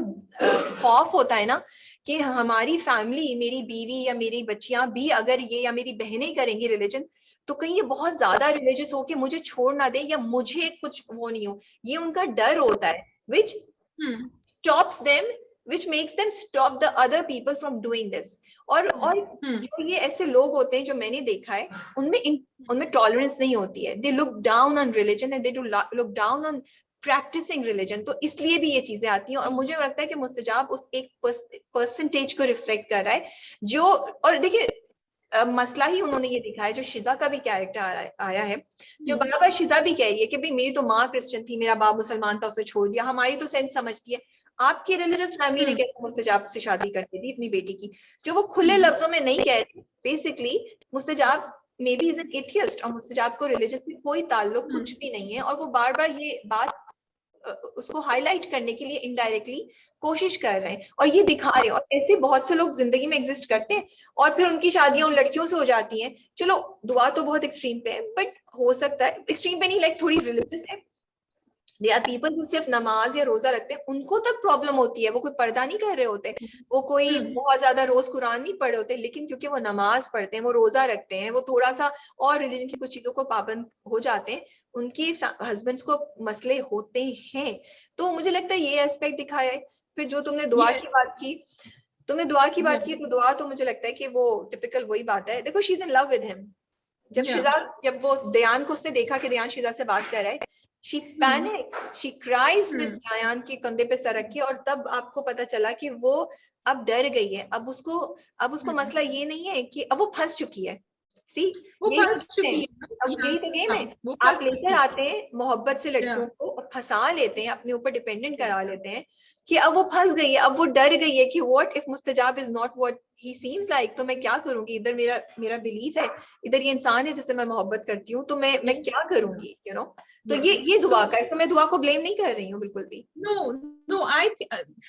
खौफ होता है ना कि हमारी फैमिली, मेरी बीवी या मेरी बच्चियां भी अगर ये, या मेरी बहनें करेंगी रिलीजन, तो कहीं ये बहुत ज्यादा रिलीजियस हो के मुझे छोड़ ना दे, या मुझे कुछ वो नहीं हो, ये उनका डर होता है, which stops them, which makes them stop the other people from doing this. और जो ये ऐसे लोग होते हैं जो मैंने देखा है, उनमें टॉलरेंस नहीं होती है, they look down on religion and they do look down on practicing religion, तो इसलिए भी ये चीजें आती हैं। और मुझे लगता है कि मुस्तजाब उस एक परसेंटेज को रिफ्लेक्ट कर रहा है जो, और देखिए मसला ही उन्होंने ये दिखाया, जो शिजा का भी कैरेक्टर आया है, जो बार बार शिजा भी कह रही है कि भाई मेरी तो माँ क्रिश्चियन थी, मेरा बाप मुसलमान था, उसे छोड़ दिया, हमारी तो सेंस समझती है, आपकी रिलीजियस फैमिली ने कैसे मुस्तजाब से शादी कर दी अपनी बेटी की, जो वो खुले लफ्जों में नहीं कह रही। Basically Mustajab maybe is an atheist, और मुस्तजाब को रिलीजन से कोई ताल्लुक कुछ भी नहीं है, और वो बार बार ये बात उसको हाईलाइट करने के लिए इनडायरेक्टली कोशिश कर रहे हैं और ये दिखा रहे हैं। और ऐसे बहुत से लोग जिंदगी में एग्जिस्ट करते हैं और फिर उनकी शादियां उन लड़कियों से हो जाती हैं। चलो दुआ तो बहुत एक्सट्रीम पे है, बट हो सकता है, एक्सट्रीम पे नहीं, लाइक थोड़ी रिलीजियस है, दे आर पीपल जो सिर्फ नमाज या रोजा रखते हैं, उनको तक प्रॉब्लम होती है, वो कोई पर्दा नहीं कर रहे होते, वो कोई बहुत ज्यादा रोज कुरान नहीं पढ़े होते, लेकिन क्योंकि वो नमाज पढ़ते हैं, वो रोजा रखते हैं, वो थोड़ा सा और रिलीजन की कुछ चीजों को पाबंद हो जाते हैं, उनके हस्बैंड्स को मसले होते हैं। तो मुझे लगता है ये एस्पेक्ट दिखाया है। फिर जो तुमने दुआ की बात की, तुमने दुआ की बात की, तो दुआ तो मुझे लगता है कि वो टिपिकल वही बात है। देखो she is in love with him. जब वो दयान को उसने देखा कि दयान शिजा से बात कर रहा है, she panics, she cries with दयान के कंधे पे सर रख के, और तब आपको पता चला कि वो अब डर गई है। अब उसको मसला ये नहीं है कि अब वो फंस चुकी है। सी वो फंस चुकी है। अब यही तो गेम है, आप लेकर आते हैं मोहब्बत से लड़कियों को और फंसा लेते हैं, अपने ऊपर डिपेंडेंट करा लेते हैं कि अब वो फंस गई है, अब वो डर गई है कि what if Mustajab is not what he seems like, तो मैं क्या करूंगी, इधर मेरा बिलीफ है, इधर ये इंसान है जिससे मैं मोहब्बत करती हूँ, तो मैं क्या करूंगी, यू नो। तो ये दुआ का, इसमें मैं दुआ को ब्लेम नहीं कर रही हूँ बिल्कुल भी। No, I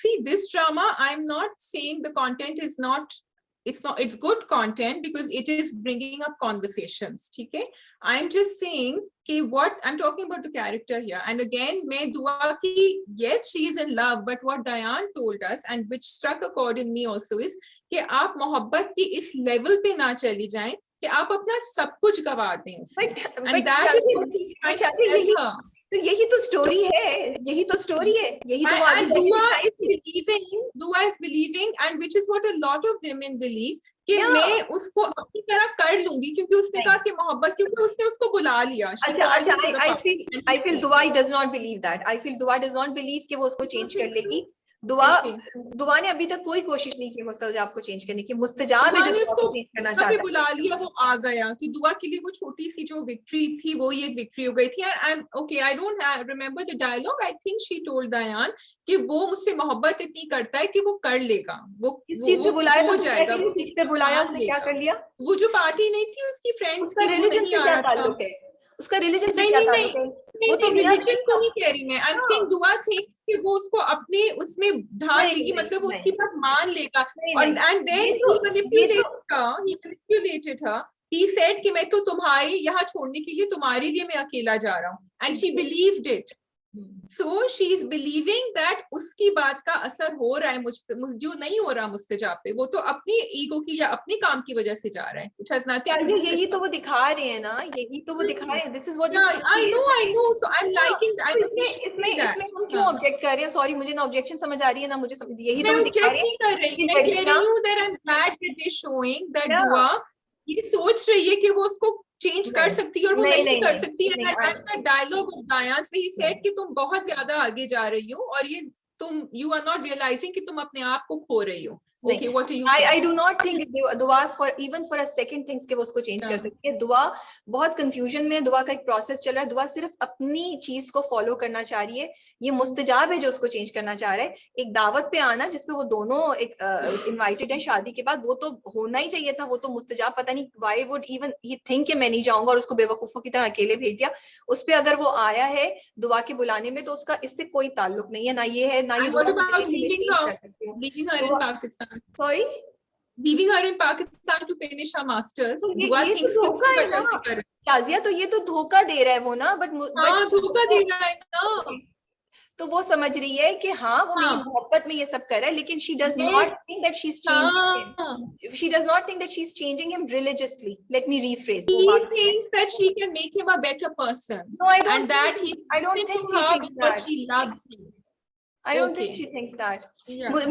see this drama. I'm not saying the content is not. It's good content because it is bringing up conversations. Okay, I'm just saying what I'm talking about the character here. And again, मैं दुआ की, yes, she is in love, but what Dayan told us and which struck a chord in me also is कि आप मोहब्बत की इस level पे ना चली जाएं कि आप अपना सब कुछ गवा दें। And that is what he's trying to tell her. तो यही तो स्टोरी है, यही तो स्टोरी है, यही तो दुआ is believing and which is what a lot of women believe कि मैं उसको अपनी तरह कर लूंगी क्योंकि उसने कहा कि मोहब्बत, क्योंकि उसने उसको बुला लिया। I feel दुआ does not believe that. I feel दुआ does not believe कि वो उसको चेंज कर लेगी। दुआ ने अभी तक कोई कोशिश नहीं की मुस्तजाब को चेंज करने की। मुस्तजाब है जो दुआ को चेंज करना चाहता है। बुला लिया, वो आ गया कि दुआ के लिए वो छोटी सी जो विक्ट्री थी वो ही एक विक्ट्री हो गई थी। I don't remember the dialogue. I think she told Dayan कि वो मुझसे मोहब्बत इतनी करता है कि वो कर लेगा, वो इस चीज से बुलाया हो जाएगा। वो बुलाया, उसने क्या कर लिया? वो जो पार्टी नहीं थी उसकी फ्रेंड्स की, रिलीजन से क्या ताल्लुक है? उसका रिलीजन से क्या ताल्लुक है? वो तो रिलीजन को नहीं कह रही मैं। आई एम सेइंग दुआ थिंक्स कि वो उसको अपने उसमें ढाल लेगी, मतलब वो उसकी बात मान लेगा। और and then he manipulated her. He said कि मैं तो तुम्हारी यहाँ छोड़ने के लिए, तुम्हारे लिए मैं अकेला जा रहा हूँ, and she believed it. So she is believing that उसकी बात का असर हो रहा है जो नहीं हो रहा मुस्तजाब पे, वो तो अपनी ईगो की या अपने काम की वजह से जा रहा है। It has nothing to do with यही तो वो दिखा रहे हैं ना, यही तो वो दिखा रहे हैं। This is what I know. So I'm liking that. इसमें हम क्यों ऑब्जेक्ट कर रहे हैं? सॉरी, मुझे ना ऑब्जेक्शन समझ आ रही है ना मुझे समझ, यही तो दिखा रहे हैं। मैं कह रही हूँ that I'm glad that they're showing that दुआ ये सोच रही है कि वो उसको चेंज कर सकती है और वो नहीं कर सकती है। डायलॉग ऑफ दायान से ही सेड कि तुम बहुत ज्यादा आगे जा रही हो और ये तुम यू आर नॉट रियलाइजिंग कि तुम अपने आप को खो रही हो। Okay, what do you think? I do not think दुआ for even for a second thinks कि वो उसको चेंज कर सकती है। दुआ बहुत कंफ्यूजन में, दुआ का एक प्रोसेस चल रहा है। दुआ सिर्फ अपनी चीज को फॉलो करना चाह रही है। ये मुस्तजाब है जो उसको चेंज करना चाह रहा है। एक दावत पे आना जिसपे वो दोनों इनवाइटेड हैं शादी के बाद, वो तो होना ही चाहिए था। वो तो मुस्तजाब पता नहीं why would even he think कि मैं नहीं जाऊंगा और उसको बेवकूफों की तरह अकेले भेज दिया। उस पे अगर वो आया है दुआ के बुलाने में तो उसका इससे कोई ताल्लुक नहीं है, ना ये है ना ये दुआ कर सकती हूँ। Sorry? Leaving her in Pakistan to finish her masters. तो ये तो धोखा है ना शाजिया, तो ये तो धोखा दे रहा है वो ना। बट धोखा दे रहा है ना। तो वो समझ रही है कि हाँ वो मेरी मोहब्बत में ये सब कर रहा है, लेकिन she does not think that she's changing him. She does not think that she's changing him religiously. Let me rephrase. He thinks that she can make him a better person. No, I don't and that think he I don't listens think to she her thinks because that. she loves him. I don't think she thinks that.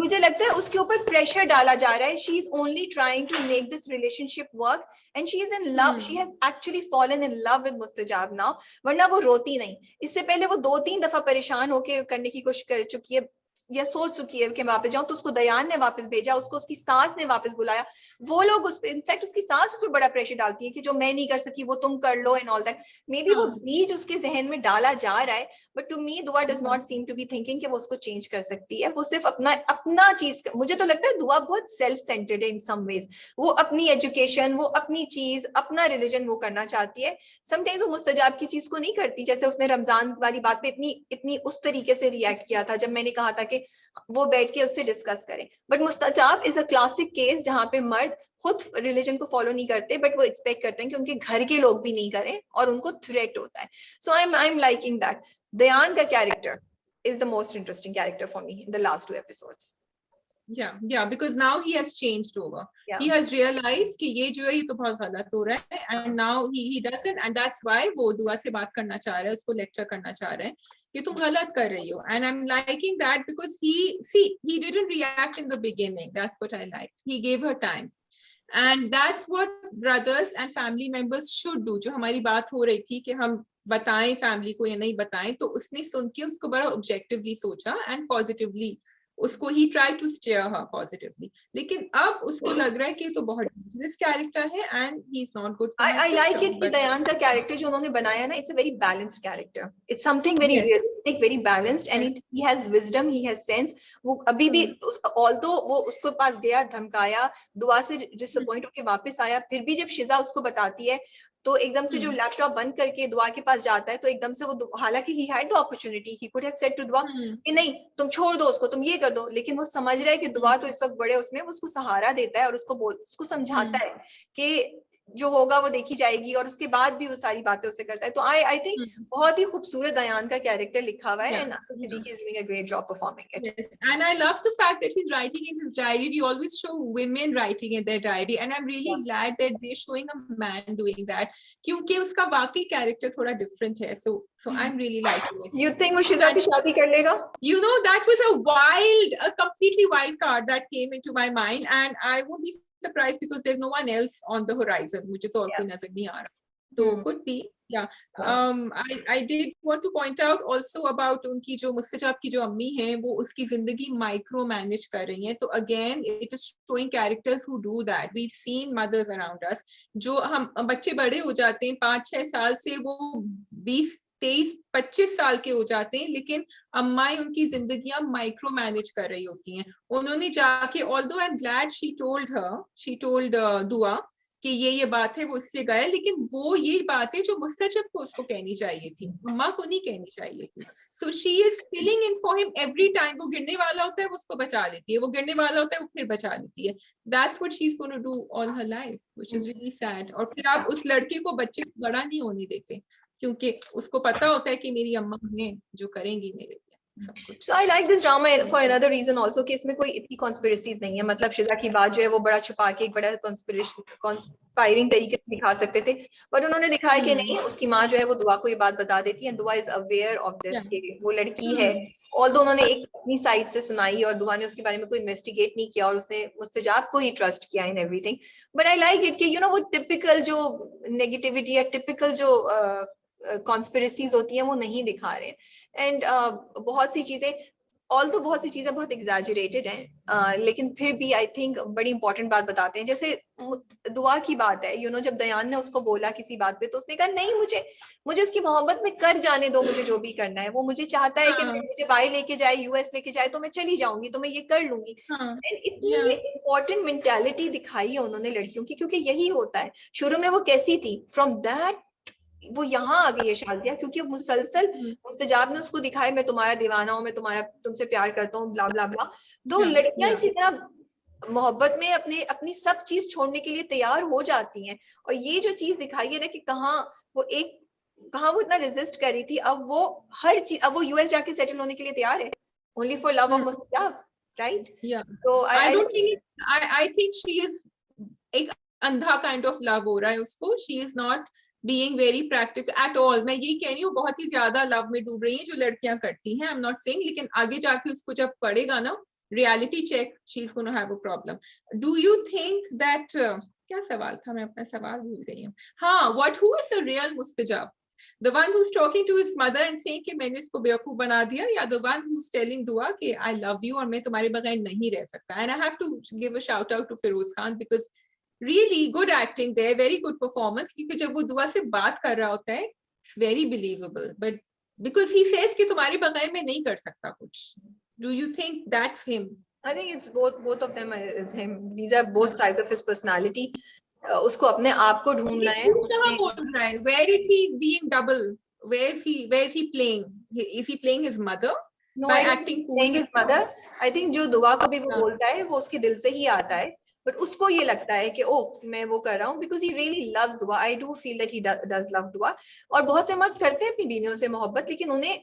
मुझे लगता है उसके ऊपर pressure डाला जा रहा है. She is only trying to make this relationship work and she is in love. She has actually fallen in love with Mustajab now. वरना वो रोती नहीं. इससे पहले वो 2-3 दफा परेशान होके करने की कोशिश कर चुकी है या सोच चुकी है कि मैं वापस जाऊं, तो उसको दयान ने वापस भेजा, उसको उसकी सास ने वापस बुलाया. वो लोग उस पे, इनफैक्ट उसकी सास उस पर बड़ा प्रेशर डालती है कि जो मैं नहीं कर सकी वो तुम कर लो and all that. Maybe वो बीज उसके जहन में डाला जा रहा है, but to me Dua does not seem to be thinking कि वो उसको चेंज कर सकती है. वो सिर्फ अपना अपना चीज, मुझे तो लगता है दुआ बहुत सेल्फ सेंटर्ड है इन सम वेज. वो अपनी एजुकेशन, वो अपनी चीज, अपना रिलीजन वो करना चाहती है. समटाइम्स वो मुस्तजाब की चीज को नहीं करती, जैसे उसने रमजान वाली बात पे इतनी उस तरीके से रिएक्ट किया था जब मैंने कहा था कि वो बैठ के उससे डिस्कस करें. But Mustajab is a classic case जहां पे मर्द खुद रिलीजन को फॉलो नहीं करते, बट वो एक्सपेक्ट करते हैं कि उनके घर के लोग भी नहीं करें और उनको थ्रेट होता है. So I am liking that. दयान का character is the most interesting character for me in the last 2 episodes. Yeah, because now he has changed over. He has realized कि ये जो है ये तो बहुत गलत हो रहा है, and now he doesn't, and that's why वो दुआ से बात करना चाह रहा है, उसको लेक्चर करना चाह रहा है कि तुम गलत कर रही हो. And I'm liking that because he didn't react in the beginning. That's what I liked. He gave her time. And that's what brothers and family members should do. जो हमारी बात हो रही थी कि हम बताएं फैमिली को या नहीं बताएं, तो उसने सुन के उसको बड़ा ऑब्जेक्टिवली सोचा एंड पॉजिटिवली उसको he try to steer her positively. लेकिन अब उसको लग रहा है कि तो बहुत डेंजरस कैरेक्टर है and he is not good for I like it कि दयान का कैरेक्टर जो उन्होंने बनाया ना, it's a very balanced character. It's something very realistic, very balanced, and he has wisdom, he has sense. वो अभी भी although वो उसके पास गया, धमकाया, दुआ से डिसअपॉइंट होके वापस आया, फिर भी जब शिजा उसको बताती है तो एकदम से जो लैपटॉप बंद करके दुआ के पास जाता है, तो एकदम से वो, हालांकि he had the opportunity, he could have said to दुआ कि नहीं तुम छोड़ दो उसको, तुम ये कर दो, लेकिन वो समझ रहा है कि दुआ तो इस वक्त बड़े उसमें, उसको सहारा देता है और उसको समझाता है कि जो होगा वो देखी जाएगी, और उसके बाद भी वो सारी बातें उससे करता है. तो आई थिंक बहुत ही खूबसूरत दयान का कैरेक्टर लिखा हुआ है, and Asad Siddiqui is doing a great job performing it. Yes. And I love the fact that he's writing in his diary. We always show women writing in their diary, and I'm really glad that they're showing a man doing that, क्योंकि उसका वाकई character थोड़ा different है. So I'm really liking it. You think वो शिजा की शादी कर लेगा? You know, that was a completely wild card that came into my mind, and I won't be surprised because there's no one else on the horizon. मुझे तो और कोई नजर नहीं आ रहा. So could be. Yeah. I did want to point out also about उनकी जो मुस्तजाब की जो अम्मी हैं, वो उसकी जिंदगी माइक्रो मैनेज कर रही हैं. तो again it is showing characters who do that. We've seen mothers around us. जो हम बच्चे बड़े हो जाते हैं 5-6 साल से वो 20-23-25 साल के हो जाते हैं, लेकिन अम्माएं उनकी जिंदगियां माइक्रो मैनेज कर रही होती हैं. उन्होंने जाके, although I'm glad she told दुआ कि ये बात है, वो इससे गया, लेकिन वो ये बात है जो मुस्तजब को उसको कहनी चाहिए थी, अम्मा को नहीं कहनी चाहिए थी. So she is filling in for him every time. वो गिरने वाला होता है वो उसको बचा लेती है, वो गिरने वाला होता है वो फिर बचा लेती है. That's what she's going to do all her life, which is really sad. और फिर आप उस लड़के को, बच्चे को बड़ा नहीं होने देते, क्योंकि उसको पता होता है कि मेरी अम्मा है जो करेंगी मेरे लिए. So I like this drama for another reason also कि इसमें कोई इतनी conspiracies नहीं है. मतलब शिजा की बात जो है वो बड़ा छुपा के एक बड़ा conspiring तरीके से दिखा सकते थे, बट उन्होंने दिखाया कि नहीं, उसकी माँ जो है वो दुआ को ये बात बता देती है, दुआ is aware of this कि वो लड़की है. Although उन्होंने एक अपनी साइड से सुनाई और दुआ ने उसके बारे में कोई इन्वेस्टिगेट नहीं किया और उसने मुस्तजाब को ही ट्रस्ट किया in everything. But I like it कि you know वो typical जो negativity या typical जो कॉन्स्पिरेसीज होती हैं वो नहीं दिखा रहे. एंड बहुत सी चीजें बहुत एग्जैजरेटेड हैं, लेकिन फिर भी आई थिंक बड़ी इंपॉर्टेंट बात बताते हैं. जैसे दुआ की बात है, जब दयान ने उसको बोला किसी बात पे, तो उसने कहा नहीं, मुझे उसकी मोहब्बत में कर जाने दो, मुझे जो भी करना है वो मुझे चाहता है कि मुझे बाहर लेके जाए, यूएस लेके जाए, तो मैं चली जाऊंगी, तो मैं ये कर लूंगी. एंड इतनी इंपॉर्टेंट मेंटालिटी दिखाई है उन्होंने लड़कियों की, क्योंकि यही होता है. शुरू में वो कैसी थी, फ्रॉम दैट वो यहाँ आ गई है शाजिया, क्योंकि मुसलसल मुस्तजाब ने उसको दिखाया मैं तुम्हारा दीवाना हूँ, मैं तुमसे प्यार करता हूँ, ब्ला ब्ला ब्ला. तो लड़कियां इसी तरह मोहब्बत में अपनी सब चीज छोड़ने के लिए तैयार हो जाती हैं. और ये जो चीज दिखाई है ना कि कहाँ वो एक कहाँ वो इतना रेजिस्ट कर रही थी, अब वो हर चीज, अब वो यूएस जाके सेटल होने के लिए तैयार है, only for love of Mustajab, right? Yeah. तो I don't think I think she is एक अंधा काइंड ऑफ लव हो रहा है उसको. She is not being very practical at all. मैं यही कह रही हूँ बहुत ही ज्यादा लव में डूब रही हैं जो लड़कियां करती हैं. आई एम नॉट सेइंग, लेकिन आगे जाके उसको जब पड़ेगा ना reality check, she is gonna have a problem. Do you think that, क्या सवाल था, मैं अपना सवाल भूल गई हूँ. हाँ, what who is the real Mustajab? The one who's talking to his mother and saying कि मैंने इसको बेवकूफ बना दिया, या the one who's telling दुआ कि I love you और मैं तुम्हारे बगैर नहीं रह सकता. And I have to give a shout out to Feroz Khan because really good acting there, very good performance. क्योंकि जब वो दुआ से बात कर रहा होता है, it's very believable. But because he says कि तुम्हारे बगैर मैं नहीं कर सकता कुछ. Do you think that's him? I think it's both of them is him. These are both sides of his personality. उसको अपने आप को ढूंढना है. Where is he being double? Where is he playing? Is he playing his mother? No, by I acting think playing his mother. I think जो दुआ को भी वो बोलता है वो उसके दिल से ही आता है, but उसको ये लगता है कि ओह मैं वो कर रहा हूँ because he really loves दुआ. I do feel that he does love दुआ. और बहुत से मर्द करते हैं अपनी बीवियों से मोहब्बत, लेकिन उन्हें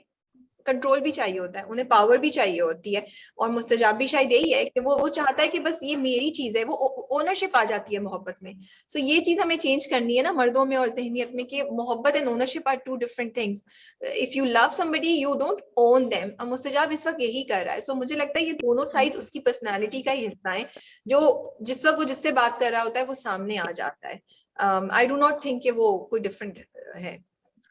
कंट्रोल भी चाहिए होता है, उन्हें पावर भी चाहिए होती है. और मुस्तजाब भी शायद यही है कि वो चाहता है कि बस ये मेरी चीज है, वो ओनरशिप आ जाती है मोहब्बत में. सो ये चीज हमें चेंज करनी है ना मर्दों में और जहनियत में कि मोहब्बत and ownership are two different things. If you love somebody you don't own them. और मुस्तजाब इस वक्त यही कर रहा है. सो मुझे लगता है ये दोनों साइड उसकी पर्सनैलिटी का ही हिस्सा है, जो जिस वक्त वो जिससे बात कर रहा होता है वो सामने आ जाता है. आई डू नॉट थिंक कि वो कोई डिफरेंट है.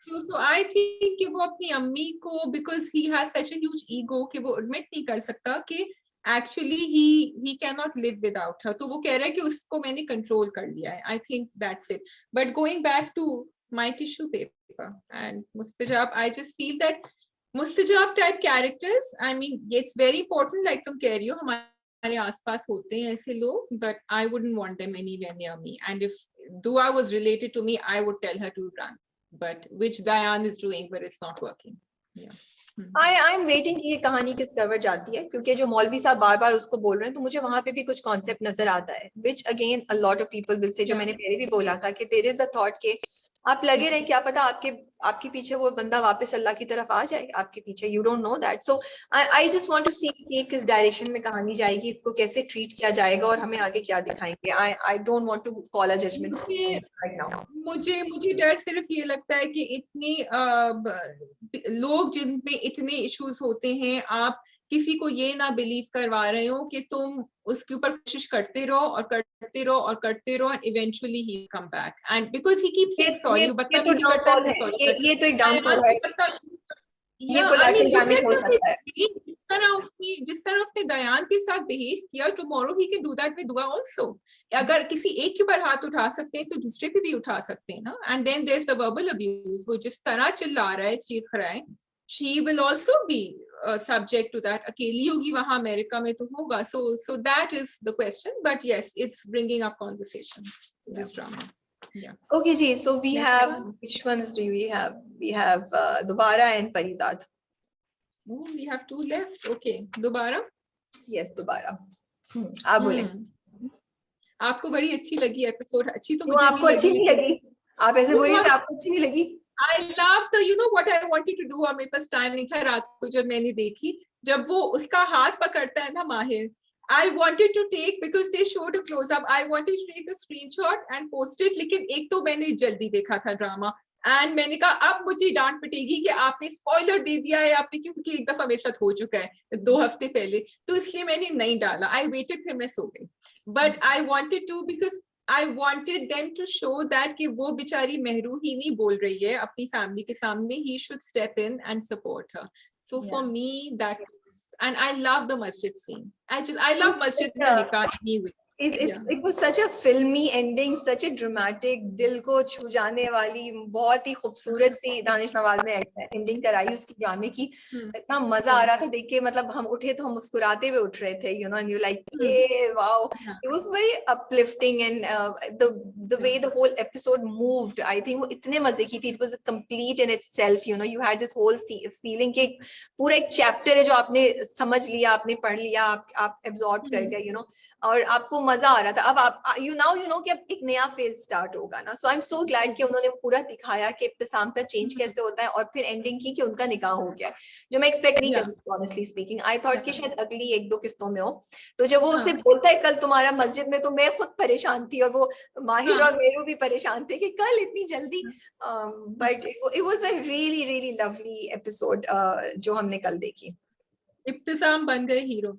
So I think कि वो अपनी अम्मी को, because he has such a huge ego कि वो admit नहीं कर सकता कि actually he cannot live without her. तो वो कह रहा है कि उसको मैंने control कर लिया है. I think that's it. But going back to my tissue paper and Mustajab, I just feel that Mustajab type characters, I mean, it's very important, like तुम कह रही हो हमारे आसपास होते हैं ऐसे लोग, but I wouldn't want them anywhere near me. And if Dua was related to me, I would tell her to run. But which Dayan is doing, but it's not working. Yeah. I'm waiting कि ये कहानी किस करवट जाती है, क्योंकि जो मौलवी साहब बार बार उसको बोल रहे हैं तो मुझे वहां पे भी कुछ कॉन्सेप्ट नजर आता है, which again a lot of people will say, जो मैंने पहले भी बोला था कि there is a thought के आप लगे रहे, क्या पता आपके पीछे वो बंदा वापस अल्लाह की तरफ आ जाए आपके पीछे. You don't know that. So I just want to see कि किस डायरेक्शन में कहानी जाएगी, इसको कैसे ट्रीट किया जाएगा और हमें आगे क्या दिखाएंगे. I don't want to call a judgement right now. मुझे डर सिर्फ ये लगता है कि इतने लोग जिनमें इतने इश्यूज होते हैं, आप किसी को ये ना बिलीव करवा रहे हो कि तुम उसके ऊपर कोशिश करते रहो और करते रहो और करते रहो, and eventually he come back, and because he keeps saying sorry. वो बदतमीजी करता है, सॉरी. ये तो एक डाउनफॉल है. ये कोलैटरल डैमेज हो सकता है. जिस तरह उसने दयान के साथ बिहेव किया, tomorrow he can do that with दुआ आल्सो. अगर किसी एक के ऊपर हाथ उठा सकते हैं तो दूसरे पे भी उठा सकते हैं ना. And then there is the verbal abuse. वो जिस तरह चिल्ला रहा है, चीख रहा है, she will also be subject to that. अकेली होगी वहां, अमेरिका में तो होगा. So that is the question, but yes, it's bringing up conversations, this drama. Yeah. Okay ji, so we have which ones do we have? We have Dubara and Parizad. Oh, we have two left. Okay, Dubara. Yes, Dubara. आप बोले. आपको बड़ी अच्छी लगी episode? अच्छी तो मुझे आपको अच्छी नहीं लगी? आप ऐसे बोलिए कि आपको अच्छी नहीं लगी? I love the, you know what I wanted to do, और मेरे पास टाइम नहीं था रात को जब मैंने देखी, जब वो उसका हाथ पकड़ता है ना माहिर, I wanted to take, because they showed a close up, I wanted to take a screenshot and post it, लेकिन एक तो मैंने जल्दी देखा था ड्रामा, एंड मैंने कहा अब मुझे डांट पिटेगी कि आपने स्पॉइलर दे दिया है आपने, क्योंकि एक दफा मेरे साथ हो चुका है 2 हफ्ते पहले, तो इसलिए मैंने नहीं डाला. आई वेटेड, फिर मैं सो गई. But I wanted to, because I wanted them to show that कि वो बेचारी महरू ही नहीं बोल रही है अपनी फैमिली के सामने, he should step in and support her. So for me that is, and I love the masjid scene. I love masjid in the nikah anyway. It was such a filmy ending, such a dramatic, दिल को छू जाने वाली, बहुत ही खूबसूरत सी दानिश नवाज ने ending कराई उसकी ड्रामे की. इतना मजा आ रहा था देख के, मतलब हम उठे तो हम मुस्कुराते हुए उठ रहे थे, you know, and you like, wow, it was very uplifting, and the way the whole episode moved, I think वो इतने मजे की थी. It was complete in itself, you know, you had this whole feeling कि पूरा एक chapter है जो आपने समझ लिया, आपने पढ़ लिया, आप एब्जॉर्ब कर गए, you know, और आपको मजा आ रहा था। अब आप यू नो कि अब एक नया फेज स्टार्ट होगा ना, सो आई एम सो ग्लैड कि उन्होंने पूरा दिखाया कि इब्तिसाम का चेंज कैसे होता है, और फिर एंडिंग की कि उनका निकाह हो गया, जो मैं एक्सपेक्ट नहीं करी ऑनेस्टली स्पीकिंग। आई थॉट कि शायद अगली 1-2 किस्तों में हो। तो जब वो उसे बोलता है कल तुम्हारा मस्जिद में, तो मैं खुद परेशान थी, और वो माहिर और मेरू भी परेशान थे कि कल इतनी जल्दी। But it was a really really lovely episode जो हमने कल देखी। इब्तिसाम बन गए हीरो।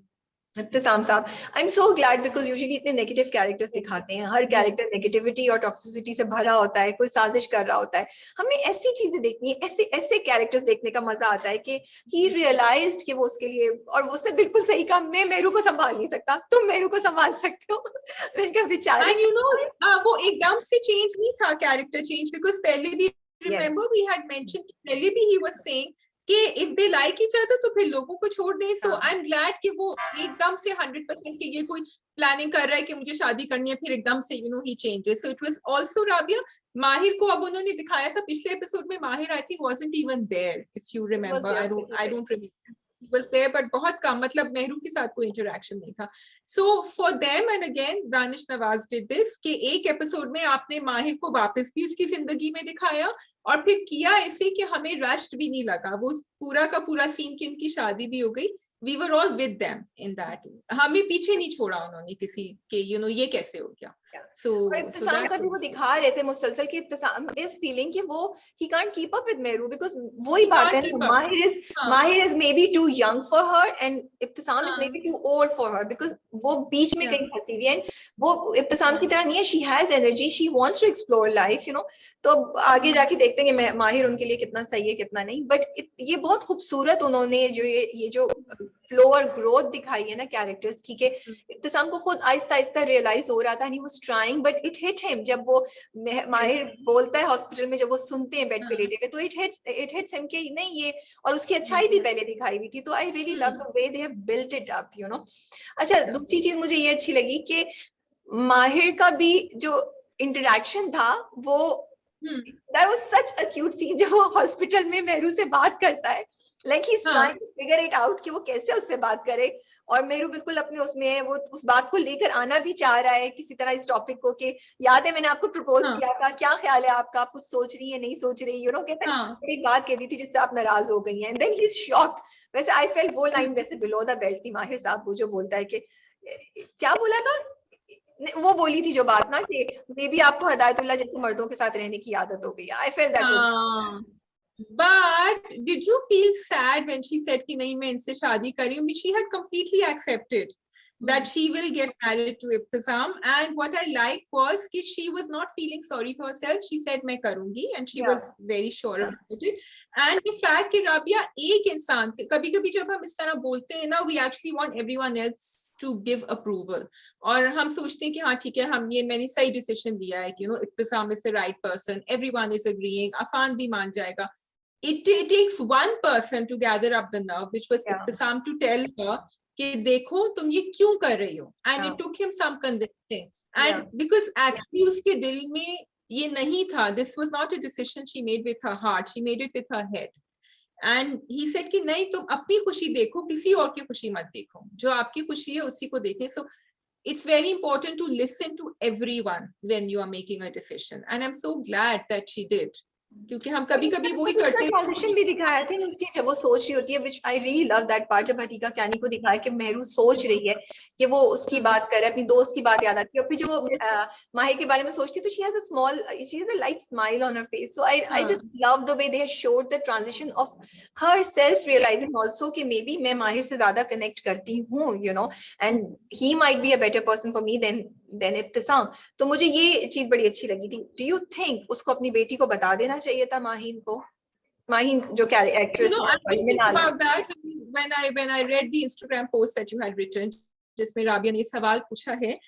इब्तिसाम साहब, I am so glad, because usually इतने नेगेटिव कैरेक्टर्स दिखाते हैं, हर कैरेक्टर नेगेटिविटी और टॉक्सिसिटी से भरा होता है, कोई साजिश कर रहा होता है। हमें ऐसी चीजें देखनी है, ऐसे ऐसे कैरेक्टर्स देखने का मजा आता है कि ही रियलाइज्ड कि वो उसके लिए, और वो उसने बिल्कुल सही कहा, मैं मेरू को संभाल नहीं सकता, तुम मेरू को संभाल सकते हो। मैंने कहा बेचारे। एंड यू नो वो एकदम से चेंज नहीं था, कैरेक्टर चेंज, बिकॉज पहले भी रिमेंबर वी हैड मेंशन्ड, पहले भी ही वाज सेइंग कि if they like each other तो फिर लोगों को छोड़ दें। सो आई एम ग्लैड कि वो एकदम से 100% कि ये कोई प्लानिंग कर रहा है कि मुझे शादी करनी है, फिर एकदम से you know he changes. So it was also Rabia, माहिर को अब उन्होंने दिखाया था पिछले एपिसोड में, Mahir I think wasn't even there, if you remember, I don't remember was there, but बहुत कम, मतलब नेहरू के साथ कोई इंटरेक्शन नहीं था। So for them, and again Danish Nawaz did this, कि एक एपिसोड में आपने माहिर को वापस भी उसकी जिंदगी में दिखाया, और फिर किया ऐसे कि हमें रश भी नहीं लगा, वो पूरा का पूरा सीन की उनकी शादी भी हो गई, we were all with them in that, हमें पीछे नहीं छोड़ा उन्होंने किसी के, you know ये कैसे हो गया। So इब्तिसाम का भी वो दिखा रहे थे मुसलसल कि इब्तिसाम इज फीलिंग कि वो he can't keep up with Meru, because वही बात है ना, Mahir is maybe too young for her and Ibtisam is maybe too old for her, because वो बीच में कहीं फंसी हुई है। वो इब्तिसाम की तरह नहीं है, she has energy, she wants to explore life, you know. तो आगे जाके देखते हैं कि माहिर उनके लिए कितना सही है कितना नहीं। बट ये बहुत खूबसूरत उन्होंने जो ये जो फ्लो और ग्रोथ दिखाई है ना कैरेक्टर्स की, के इब्तिसाम को खुद आहिस्ता आहिस्ता रियलाइज हो रहा था, he was trying, but it hit him जब वो माहिर बोलता है हॉस्पिटल में, जब वो सुनते हैं बेड पे लेटे हुए, तो इट हिट्स हिम कि नहीं ये, और उसकी अच्छाई भी पहले दिखाई हुई थी। तो I really love the way they have built it up, you know. अच्छा, दूसरी चीज मुझे ये अच्छी लगी कि माहिर का भी जो इंटरेक्शन था, वो that was such a cute scene, जब वो हॉस्पिटल में मेरू से बात करता है, like he's trying to figure it out कि वो कैसे उससे बात करे, और मेरू बिल्कुल अपने उसमें है, वो उस बात को लेकर आना भी चाह रहा है किसी तरह इस टॉपिक को, कि याद है मैंने आपको प्रपोज किया था, क्या ख्याल है आपका, आप कुछ सोच रही है नहीं सोच रही, यू नो, कहते हैं एक बात कह दी थी जिससे आप नाराज हो गई हैं, and then he is shocked. वैसे आई फेल्ट वो लाइन वैसे बिलो द बेल्ट थी माहिर साहब, वो जो बोलता है कि क्या बोला था, वो बोली थी जो बात ना कि मे बी आपको हिदायतुल्लाह जैसे मर्दों के साथ रहने की आदत हो गई। I felt that was, but did you feel sad when she said कि नहीं मैं इनसे शादी करी हूँ? She had completely accepted that she will get married to Ibtisam, and what I liked was कि she was not feeling sorry for herself, she said मैं करूँगी, and she was very sure about it. And the fact कि राबिया एक इंसान, कभी-कभी जब हम इस तरह बोलते हैं ना, we actually want everyone else to give approval, और हम सोचते हैं कि हाँ ठीक है, हम ये मैंने सही डिसीजन लिया है कि इब्तिसाम is the right person, everyone is agreeing, Affan भी मान जाएगा। It takes one person to gather up the nerve, which was Ibtisam, to tell her कि देखो तुम ये क्यों कर रही हो, and it took him some convincing, and because actually उसके दिल में ये नहीं था, this was not a decision she made with her heart, she made it with her head, and he said कि नहीं तुम अपनी खुशी देखो, किसी और की खुशी मत देखो, जो आपकी खुशी है उसी को देखें। So it's very important to listen to everyone when you are making a decision, and I'm so glad that she did, क्योंकि हम कभी-कभी वो ही करते हैं। ट्रांजिशन भी दिखाया था उसकी, जब वो सोच रही होती है, which I really love that part, जब हदीका क्यानी को दिखाया कि मेहरू सोच रही है कि वो उसकी बात करे, अपनी दोस्त की बात याद आती है, और फिर जब वो माहिर के बारे में सोचती है, तो she has a light smile on her face. So I just love the way they have showed the transition of her self realizing also कि maybe मैं माहिर से ज्यादा connect करती हूँ, you know, and he might be a better person for me than इब्तिसाम। तो मुझे ये चीज बड़ी अच्छी लगी थी। डू यू थिंक उसको अपनी बेटी को बता देना चाहिए था, माहीन को, माहीन जो क्या actress, I think about that when I read the Instagram post that you had written, जिसमें राबिया ने ये सवाल पूछा है,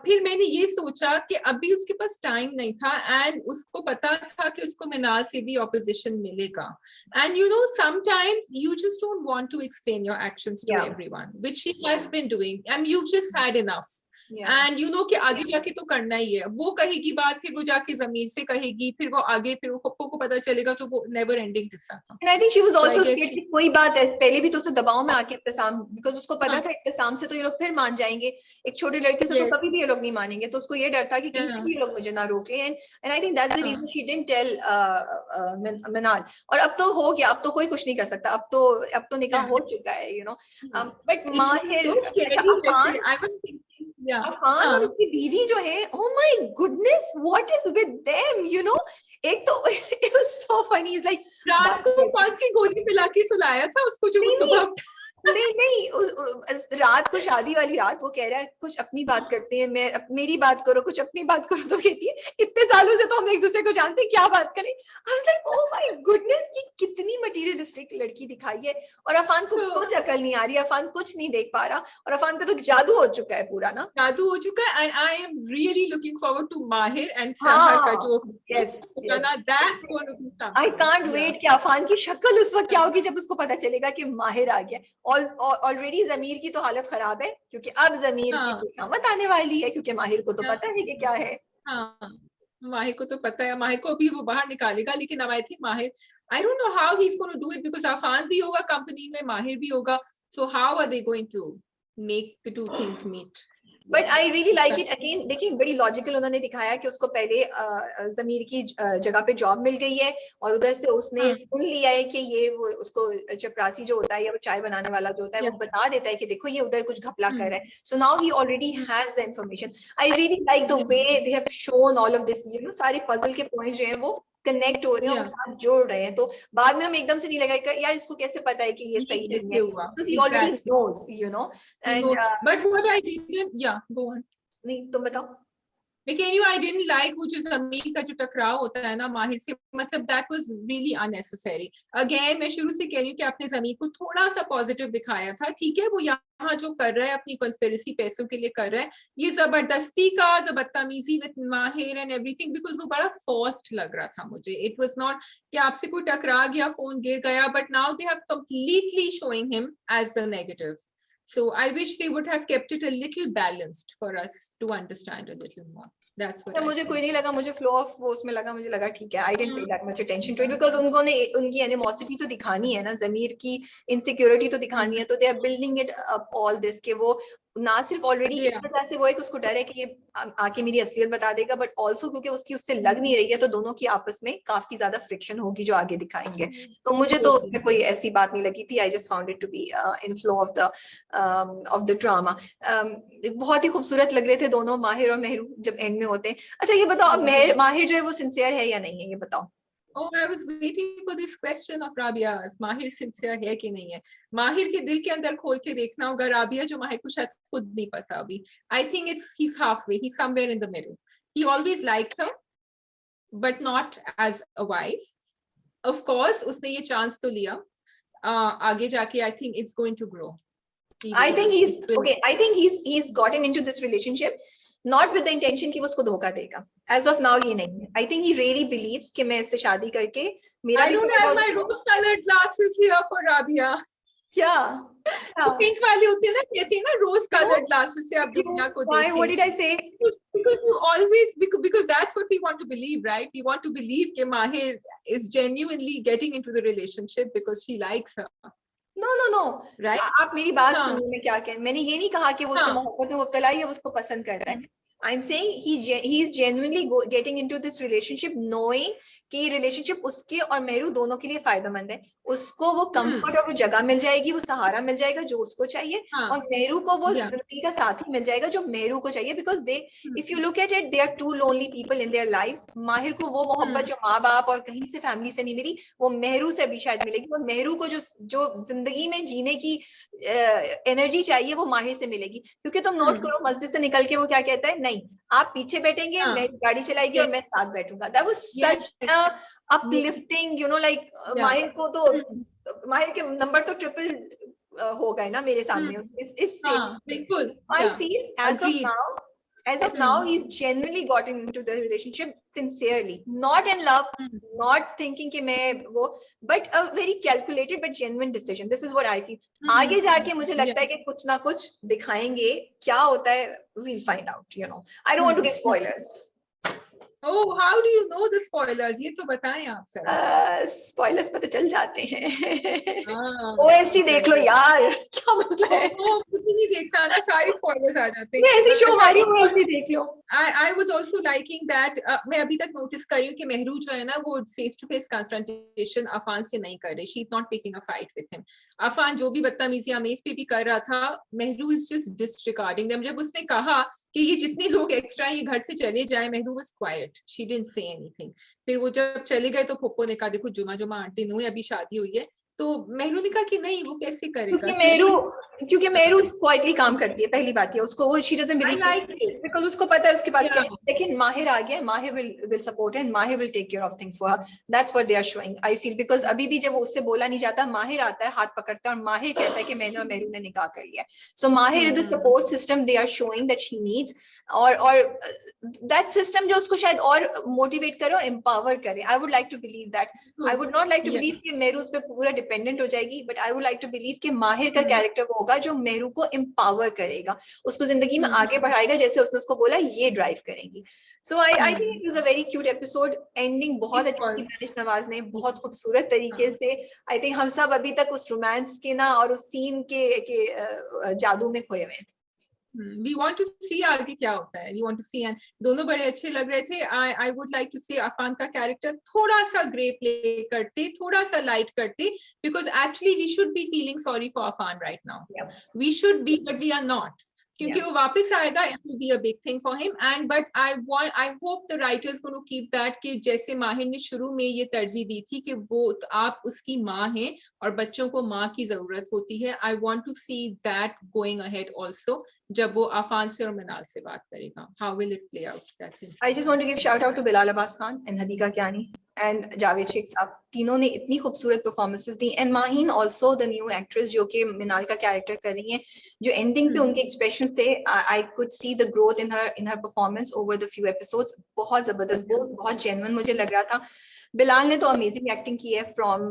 फिर मैंने ये सोचा कि अभी उसके पास टाइम नहीं था, एंड उसको पता था कि उसको मिनाल से भी ऑपोजिशन मिलेगा, and you know sometimes you just don't want to explain your actions to everyone, which she has been doing, and you've just had enough. And you know कि आगे जाके तो करना ही है, वो कहेगी बात, फिर वो जाके जमीर से कहेगी, फिर वो आगे, फिर वो पप्पो को पता चलेगा, तो वो नेवर एंडिंग किस्सा था। And I think she was So I also guess scared she, कि कोई बात है, पहले भी तो उसे दबाव में आके इब्तिसाम, बिकॉज उसको पता हाँ, था इब्तिसाम से तो ये लोग फिर मान जाएंगे, एक छोटे लड़के से तो yes, कभी भी ये लोग नहीं मानेंगे, तो उसको ये डर था कि कहीं yeah, फिर ये लोग मुझे ना रोक लें। And I think that's the हाँ, रीजन शी डिडंट टेल मिनाल। और अब तो हो गया, अब तो कोई कुछ नहीं कर सकता, अब तो निकाह yeah. हो चुका है, you know. But It was माहिर, so अच्छा scary वैसे, Affan, I was thinking, yeah, Affan और हाँ, उसकी बीवी जो है, oh my goodness, what is with them, you know? एक तो it was so funny, it's like रात बात को करते, कौन सी गोली पिला के सुलाया था उसको जो वो नहीं नहीं सुबह उठा? नहीं, रात को, शादी वाली रात, वो कह रहा है कुछ अपनी बात करते हैं, मेरी बात करो, कुछ अपनी बात करो, तो कहती है इतने सालों से तो हम एक दूसरे को जानते हैं, क्या बात करें। I was like oh my goodness, ये कितनी मटेरियलिस्टिक लड़की दिखाई है। और अफान को तो कुछ अकल नहीं आ रही, अफान कुछ नहीं देख पा रहा, और अफान पे तो जादू हो चुका है पूरा ना। जादू हो चुका है, and I am really looking forward to Mahir and Sehar का हाँ, जो यस होगा यस, ना, that's going to be I can't something, या वेट कि अफान की शक्ल उस वक्त क्या होगी जब उसको पता चलेगा कि माहिर आ गया। ऑलरेडी जमीर की तो हालत खराब है, क्योंकि अब जमीर की हाँ, खुशामत आने वाली है, क्योंकि माहिर को तो पता है कि क्या है। हाँ, माहिर को तो पता है, माहिर को अभी वो बाहर निकालेगा, लेकिन अब I think Mahir, I don't know how he is going to do it, because Affan भी होगा कंपनी में, माहिर भी होगा, so how are they going to make the two things meet? But I really like it again, देखिए बड़ी logical उन्होंने दिखाया कि उसको पहले जमीर की जगह पे जॉब मिल गई है, और उधर से उसने हाँ, सुन लिया है कि ये वो उसको चपरासी जो होता है या वो चाय बनाने वाला जो होता है, या, वो बता देता है कि देखो ये उधर कुछ घपला कर रहा है। So now he already has the information. I really like the way they have shown all of this, you know, सारे पजल के पॉइंट्स जो हैं वो कनेक्ट हो रहे हैं और या, साथ जोड़ रहे हैं, तो बाद में हम एकदम से नहीं लगाएगा यार इसको कैसे पता है कि ये ये सही नहीं कैसे है, हुआ, because he already exactly, knows, you know। You And know, but what I didn't, yeah go on. नहीं, तुम बताओ। लेकिन यू, आई डिडंट लाइक वो जो जमीर का जो टकराव होता है ना माहिर से, मतलब that was really unnecessary. Again मैं शुरू से कह रही हूँ कि आपने जमीर को थोड़ा सा पॉजिटिव दिखाया था, ठीक है, वो यहाँ जो कर रहा है अपनी कंस्पिरेसी पैसों के लिए कर रहा है, ये जबरदस्ती का, द बदतमीजी विद माहिर एंड एवरीथिंग, बिकॉज वो बड़ा फोर्स्ड लग रहा था मुझे। इट वाज नॉट कि आपसे कोई टकरा गया, फोन गिर गया, but now they have completely showing him as the negative. So I wish they would have kept it a little balanced for us to understand a little more. That's what I मुझे think. कोई नहीं लगा, मुझे flow of वो उसमें लगा, मुझे लगा ठीक है, I didn't pay that much attention to it, because उन्होंने उनकी एनिमोसिटी तो दिखानी है ना, जमीर की इनसिक्योरिटी तो दिखानी है, तो they are building it up all this के वो ना सिर्फ ऑलरेडी इस Yeah. वजह से वो एक उसको डर है कि ये आके मेरी असलियत बता देगा, बट ऑल्सो क्योंकि उसकी उससे लग नहीं रही है, तो दोनों की आपस में काफी ज्यादा फ्रिक्शन होगी जो आगे दिखाएंगे। तो मुझे तो उसमें कोई ऐसी बात नहीं लगी थी, I just found it to be in flow of the drama. बहुत ही खूबसूरत लग रहे थे दोनों, माहिर और मेहरू, जब एंड में होते हैं। अच्छा ये बताओ, अब माहिर जो है वो सिंसियर है या नहीं है, ये बताओ। Oh, I was waiting for this question of Rabia. माहिर सिंसियर है कि नहीं है? माहिर के दिल के अंदर खोल के देखना होगा राबिया, जो माहिर को शायद खुद नहीं पता अभी. I think he's halfway. He's somewhere in the middle. He always liked her, but not as a wife. Of course, उसने ये chance तो लिया. आगे जाके I think it's going to grow. I think he's gotten into this relationship not with the intention कि वो उसको धोखा देगा. As of now ये नहीं है. I think he really believes कि मैं इससे शादी करके मेरा I भी don't have my rose-colored glasses here for Rabia. क्या? पिंक वाली होती है ना, कहती है ना रोज कलर्ड ग्लासेस से आप दुनिया को Why? देखें. What did I say? Because you always, because that's what we want to believe, right? We want to believe that Mahir is genuinely getting into the relationship because she likes her. No. Right? आप मेरी बात हाँ. सुनिए, मैं क्या कह, मैंने ये नहीं कहा कि वो उससे हाँ. मोहब्बत में मुब्तला है या उसको पसंद करता है. I'm saying he is genuinely getting into this relationship knowing कि ये relationship उसके और मेहरू दोनों के लिए फायदेमंद है. उसको वो comfort और वो जगह मिल जाएगी, वो सहारा मिल जाएगा जो उसको चाहिए, और मेहरू को वो जिंदगी का साथी मिल जाएगा जो मेहरू को चाहिए. Because they, if you look at it, they are two lonely people in their lives. माहिर को वो मोहब्बत जो माँ बाप और कहीं से फैमिली से नहीं मिली, वो मेहरू से भी शायद मिलेगी. और मेहरू को जो जिंदगी में जीने की एनर्जी चाहिए वो माहिर से मिलेगी. क्योंकि तुम नोट करो, मस्जिद से निकल के वो क्या कहता है, नहीं आप पीछे बैठेंगे, मैं गाड़ी चलाएगी और मैं साथ बैठूंगा. That was such a uplifting, you know, like माहिर को तो, माहिर के नंबर तो ट्रिपल हो गए ना मेरे सामने इस स्टेटमेंट. बिल्कुल. I feel as of now As of now, he's genuinely gotten into the relationship sincerely, not in love, not thinking कि मैं वो, but a very calculated but genuine decision. This is what I feel. आगे जाके मुझे लगता है कि कुछ ना कुछ दिखाएंगे, क्या होता है we'll find out. You know, I don't want to give spoilers. Oh, how do you know the spoilers? ये तो बताएं आप सर. Spoilers पता चल जाते हैं. OST देख लो यार, क्या मसला है? कुछ नहीं देखता ना, सारे spoilers आ जाते हैं. ऐसी शो हमारी OST देख लो. I was also liking that. मैं अभी तक notice कर रही हूँ कि मेहरू जो है ना वो face to face confrontation Affan से नहीं कर रही. She's not picking a fight with him. Affan जो भी बदतमीजी अमीज पे भी कर रहा था, Mehru is just disregarding them. जब उसने कहा कि ये जितने लोग एक्स्ट्रा ये घर से चले जाए, Mehru was quiet. She didn't say anything. फिर वो जब चले गए तो पप्पो ने कहा देखो जुमा 8 दिन हुए, अभी शादी हुई है. तो मेहरू ने कहा कि नहीं वो कैसे करेगा, क्योंकि मेहरू क्वाइटली काम करती है, पहली बात है उसको, वो शी डजंट बिलीव बिकॉज़ उसको पता है उसके पास क्या है. लेकिन माहिर आ गया, Mahir will support and Mahir will take care of things for her. That's what they are showing I feel, because अभी भी जब उससे बोला नहीं जाता, माहिर आता है, हाथ पकड़ता है और माहिर कहता है कि मैंने और मेहरू ने निकाह कर लिया. So Mahir is the support system they are showing that she needs, और दैट सिस्टम जो उसको शायद और मोटिवेट करे और एम्पावर करे. I would like to believe that. I would not like to believe कि मेहरू उस पे पूरा डिपेंडेंट हो जाएगी, but I would like to believe कि माहिर का कैरेक्टर वो होगा जो मेहरू को एम्पावर करेगा, उसको जिंदगी में आगे बढ़ाएगा, जैसे उसने उसको बोला ये ड्राइव करेंगी. So I think it was a very cute episode. Ending बहुत अच्छी की दानिश नवाज ने, बहुत खूबसूरत तरीके से. आई थिंक हम सब अभी तक उस रोमांस के ना और उस सीन के जादू में खोए हुए हैं. We want to see आगे क्या होता है. We want to see, and दोनों बड़े अच्छे लग रहे थे. I would like to see Affan का कैरेक्टर थोड़ा सा ग्रे प्ले करते, थोड़ा सा लाइट करते, because actually we should be feeling sorry for Afan right now. Yeah. We should be, but we are not. क्योंकि वो वापस आएगा, it will be a big thing for him. And but I hope the writers going to keep that कि जैसे माहिर ने शुरू में ये तरजीह दी थी कि वो आप उसकी माँ हैं और बच्चों को माँ की जरूरत होती है. I want to see that going ahead also. जब वो अफान से और मिनाल से बात करेगा, how will it play out? That's interesting. I just want to give shout out to Bilal Abbas Khan and Hadika Kiani and Javed Sheikh साहब. तीनों ने इतनी खूबसूरत performances the. And Maheen also the new actress जो कि मिनाल का character कर रही हैं, जो एंडिंग पे उनके एक्सप्रेशंस थे, I could see the growth in her performance over the few episodes. बहुत जबरदस्त, बहुत जेन्युइन मुझे लग रहा था. बिलाल ने तो अमेजिंग एक्टिंग की है, from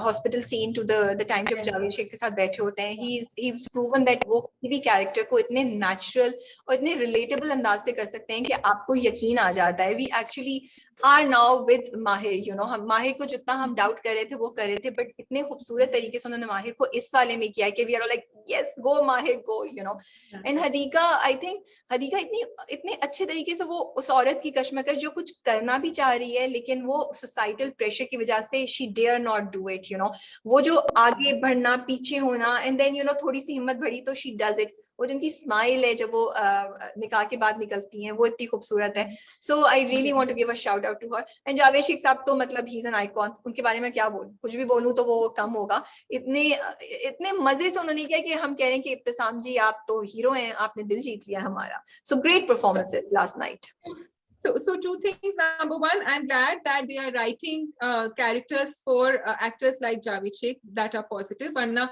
hospital scene to the time जब जावेद शेख के साथ बैठे होते हैं. ही इज प्रूवन दैट वो किसी भी कैरेक्टर को इतने नेचुरल और इतने रिलेटेबल अंदाज से कर सकते हैं कि आपको यकीन आ जाता है. We actually are now with Mahir. You know, हम माहिर को जितना हम डाउट कर रहे थे वो कर रहे थे, बट इतने खूबसूरत तरीके से उन्होंने माहिर को इस वाले में किया कि we are like yes go Mahir go, you know. And Hadiqa, I think Hadiqa इतने अच्छे तरीके से वो उस औरत की कश्मकश जो कुछ करना भी चाह रही है, लेकिन वो सोसाइटल प्रेशर की वजह से she dare not do it. You know, वो जो आगे बढ़ना पीछे होना, एंड देन यू नो थोड़ी सी हिम्मत बढ़ी तो शी डज इट. वो जिनकी स्माइल है जब वो निकाह के बाद निकलती हैं, वो इतनी खूबसूरत है. So I really want to give a shout out to her. And Javed Sheikh sahab तो मतलब ही इज एन आइकॉन. उनके बारे में क्या बोलूं, कुछ भी बोलूं तो वो कम होगा. इतने मजे से उन्होंने किया कि हम कह रहे हैं कि इब्तिसाम जी आप तो हीरो हैं, आपने दिल जीत लिया हमारा. So great performances last night. So two things. Number one, I'm glad that they are writing characters for actors like Javed Sheikh that are positive. वरना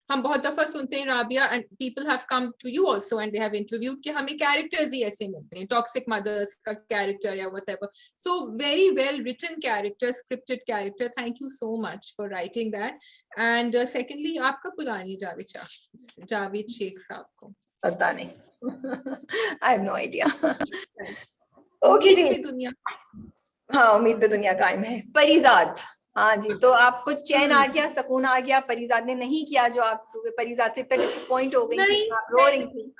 हम बहुत दफा सुनते हैं Rabia, and people have come to you also and they have interviewed कि हमें characters ही ऐसे मिलते हैं, toxic mothers का character या whatever. So very well written character, scripted character. Thank you so much for writing that. And secondly, आप कब बुलानी जावेद शेख साहब को? पता नहीं. I have no idea. Okay जी. हाँ, उम्मीद पे दुनिया कायम है. परिजाद, हाँ जी, तो आप कुछ चैन आ गया, सुकून आ गया? परिजाद ने नहीं किया जो आप परिजाद से इतना डिसअपॉइंट हो गई थी, रो रही थी.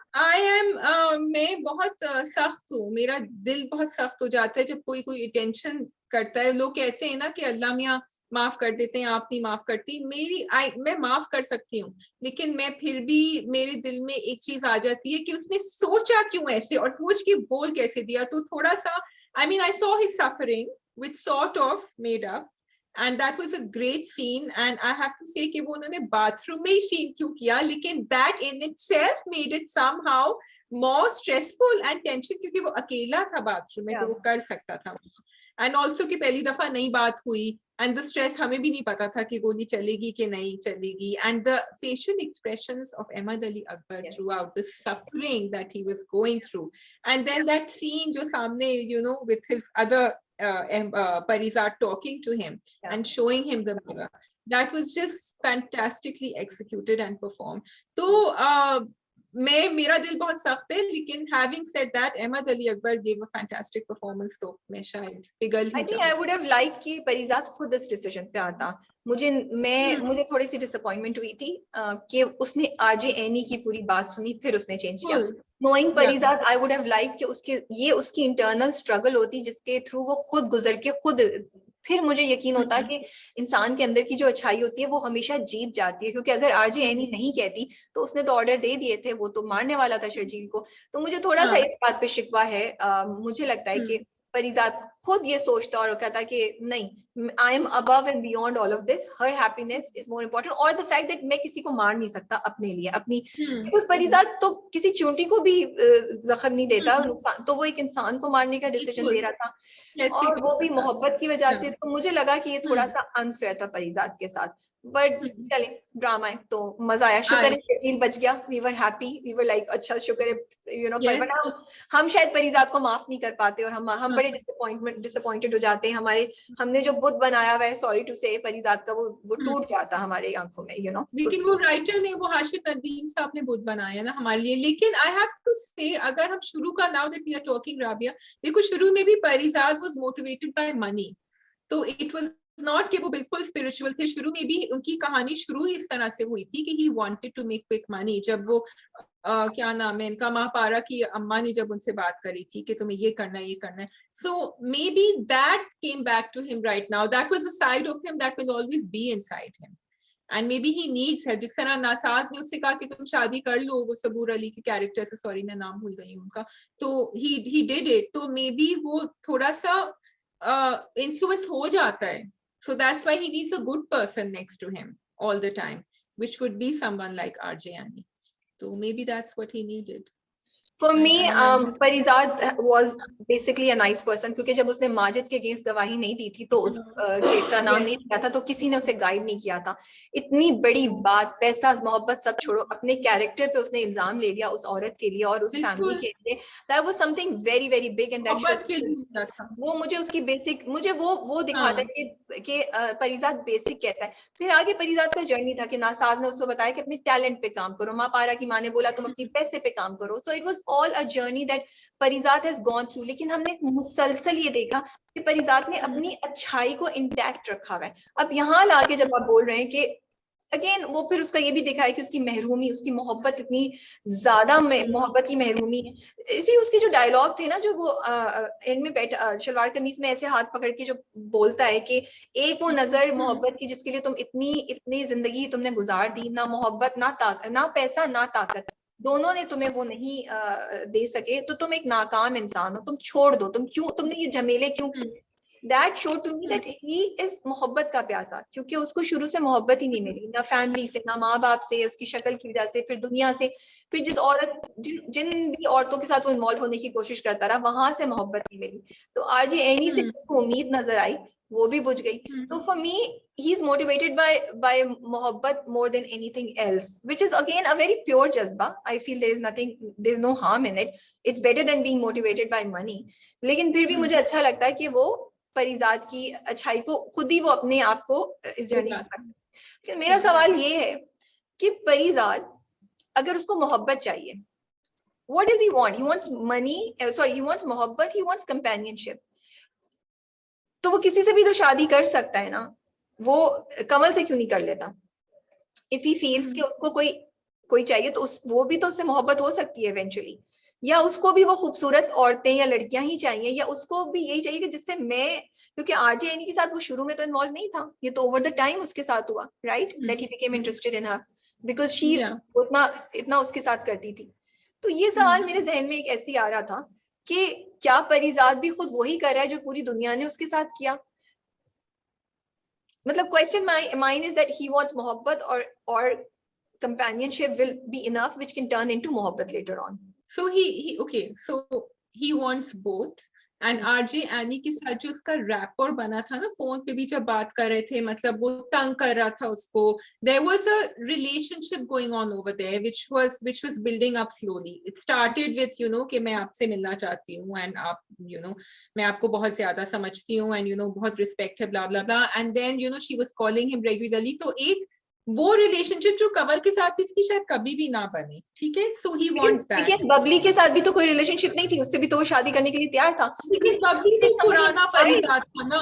मैं बहुत सख्त हूँ. मेरा दिल बहुत सख्त हो जाता है जब कोई अटेंशन करता है. लोग कहते हैं ना कि अल्लाह मियाँ माफ कर देते हैं, आप नहीं माफ करती. मैं माफ कर सकती हूँ, लेकिन मैं फिर भी मेरे दिल में एक चीज आ जाती है कि उसने सोचा क्यों ऐसे और सोच के बोल कैसे दिया. तो थोड़ा सा I mean I saw his suffering which sort of made up, and that was a great scene. And I have to say कि वो उन्होंने bathroom में ही scene क्यों किया, लेकिन that in itself made it somehow more stressful and tension, क्योंकि वो अकेला था bathroom में, तो वो कर सकता था. And also कि पहली दफा नई बात हुई, and the stress हमें भी नहीं पता था कि गोली चलेगी कि नहीं चलेगी. And the facial expressions of Ahmed Ali Akbar throughout the suffering that he was going through, and then that scene जो सामने, you know, with his other Parizad talking to him and showing him the mirror, that was just fantastically executed and performed. तो मेरा दिल बहुत सख्त है, लेकिन having said that, Ahmed Ali Akbar gave a fantastic performance, तो मैं शायद पिघल ही जाऊं. I would have liked कि परिजात खुद इस डिसीजन पे आता. मुझे थोड़ी सी डिसअपॉइंटमेंट हुई थी कि उसने आरजे एनी की पूरी बात सुनी फिर उसने चेंज किया. Knowing Parijat, I would have liked कि उसकी इंटरनल स्ट्रगल होती जिसके थ्रू वो खुद गुजर के खुद, फिर मुझे यकीन होता कि इंसान के अंदर की जो अच्छाई होती है वो हमेशा जीत जाती है. क्योंकि अगर आरजे एनी नहीं कहती तो उसने तो ऑर्डर दे दिए थे, वो तो मारने वाला था शर्जील को. तो मुझे थोड़ा सा इस बात पे शिकवा है. मुझे लगता है कि परिजात खुद ये सोचता और कहता कि नहीं, I am above and beyond all of this, her happiness is more important, और द फैक्ट दैट मैं किसी को मार नहीं सकता अपने लिए अपनी. बिकॉज परिजात तो किसी चूंटी को भी जख्म नहीं देता, तो वो एक इंसान को मारने का डिसीजन ले रहा था, और वो भी मोहब्बत की वजह से. तो मुझे लगा कि ये थोड़ा सा अनफेयर था परिजात के साथ. बट चले, ड्रामा है तो मजा आया. शुक्र है शर्जील बच गया. We were happy, we were like अच्छा शुक्र है, यू नो. बट हम शायद परिजात को माफ नहीं कर पाते, और हम बड़े डिसअपॉइंटेड हो जाते हैं. हमने जो बुत बनाया हुआ है, सॉरी टू से, परिजात का, वो टूट जाता हमारे आंखों में, यू नो. लेकिन वो राइटर ने, वो हाशिद नदीम साहब ने बुत बनाया ना हमारे लिए. लेकिन आई हैव टू से, अगर हम शुरू का, now that we are talking Rabia, देखो शुरू में भी Parijat was motivated by money, तो इट वाज नॉट कि वो बिल्कुल स्पिरिचुअल थे. शुरू में भी उनकी कहानी शुरू ही इस तरह से हुई थी कि he wanted to make quick money. जब वो क्या नाम है इनका, महापारा की अम्मा ने जब उनसे बात करी थी कि तुम्हें ये करना है, ये करना है. So maybe that came back to him right now. That was a side of him that will always be inside him, and maybe he needs है. जिस तरह नासाज ने उससे कहा कि तुम शादी कर लो, वो सबूर अली के कैरेक्टर से, सॉरी मैं नाम भूल गई उनका, तो ही डिड इट. तो मे बी वो थोड़ा सा इन्फ्लुएंस हो जाता है. So that's why he needs a good person next to him all the time, which would be someone like RJ Ani. So maybe that's what he needed. For me, Parijat was basically a nice person, क्योंकि जब उसने माजिद के against गवाही नहीं दी थी तो उस case का नाम नहीं लिया था, तो किसी ने उसे गाइड नहीं किया था. इतनी बड़ी बात, पैसा मोहब्बत सब छोड़ो, अपने कैरेक्टर पे उसने इल्जाम ले लिया उस औरत के लिए और उस फैमिली के लिए. That was something very very big, and that वो मुझे उसकी बेसिक, मुझे वो दिखाता है कि परिजात बेसिक कहता है. फिर आगे परिजात का जर्नी था कि नासाज ने उसको बताया कि अपने टैलेंट पे काम करो. माँ पारा की माँ ने बोला तुम अपनी पैसे पे काम करो. So it was all a journey that Parijat has gone through. लेकिन हमने एक मुसलसल ये देखा कि परिजात ने अपनी अच्छाई को इंटैक्ट रखा हुआ है. अब यहाँ लाके जब आप बोल रहे हैं कि अगेन, वो फिर उसका ये भी दिखा है कि उसकी महरूमी, उसकी मोहब्बत इतनी ज्यादा, मोहब्बत की महरूमी. इसी उसके जो डायलॉग थे ना, जो वो एंड में बैठा शलवार कमीज में ऐसे हाथ पकड़ के जो बोलता है कि एक वो नजर मोहब्बत की जिसके लिए तुम इतनी जिंदगी तुमने गुजार दी, ना मोहब्बत, ना पैसा, ना ताकत, दोनों ने तुम्हें वो नहीं दे सके, तो तुम एक नाकाम इंसान हो, तुम छोड़ दो, तुमने ये झमेले क्यों किए. That showed to me that he is मोहब्बत का प्यासा, क्योंकि उसको शुरू से मोहब्बत ही नहीं मिली, ना फैमिली से, ना माँ बाप से, उसकी शक्ल की वजह से, फिर दुनिया से, फिर जिन भी औरतों के साथ वो इन्वॉल्व होने की कोशिश करता रहा, वहां से मोहब्बत नहीं मिली. तो आरजे एनी से उसको उम्मीद नजर आई, वो भी बुझ गई. तो for me he is motivated by मोहब्बत more than anything else, which is again a very pure जज्बा. I feel there is no harm in it. It's better than being motivated by money. लेकिन फिर भी मुझे अच्छा लगता है कि वो परिजात की अच्छाई को खुद ही वो अपने आप को इस जर्नी में. मेरा सवाल ये है कि परिजात, अगर उसको मोहब्बत चाहिए, what does he want? He wants money, sorry, he wants मोहब्बत, he wants companionship. तो वो किसी से भी तो शादी कर सकता है ना, वो कमल से क्यों नहीं कर लेता? If he feels कि उसको कोई चाहिए, तो वो भी तो उससे मोहब्बत हो सकती है इवेंचुअली. या उसको भी वो खूबसूरत औरतें या लड़कियां ही चाहिए, या उसको भी यही चाहिए कि जिससे क्योंकि आरजे एनी के साथ वो शुरू में तो इन्वॉल्व नहीं था, ये तो ओवर द टाइम उसके साथ हुआ, right, that he became interested in her because she इतना उसके साथ करती थी. तो ये सवाल मेरे जहन में एक ऐसे ही आ रहा था कि क्या परिजात भी खुद वही कर रहा है जो पूरी दुनिया ने उसके साथ किया? मतलब question mine is that he wants mohabbat or companionship will be enough which can turn into mohabbat later on. So he okay, so he wants both. And RJ any के साथ जो उसका रैपर बना था ना, फोन पे भी जब बात कर रहे थे, मतलब वो तंग कर रहा था उसको, there was a relationship going on over there which was building up slowly. It started with you know कि मैं आपसे मिलना चाहती हूँ एंड आप यू नो मैं आपको बहुत ज्यादा समझती हूँ एंड यू नो बहुत रिस्पेक्ट है blah blah blah, and then you know she was calling him regularly. तो एक वो रिलेशनशिप जो कंवल के साथ इसकी शायद कभी भी ना बने, ठीक है. सो ही वांट्स दैट. लेकिन बबली के साथ भी तो कोई रिलेशनशिप नहीं थी, उससे भी तो वो शादी करने के लिए तैयार था. लेकिन बबली तो पुराना परिजात था ना.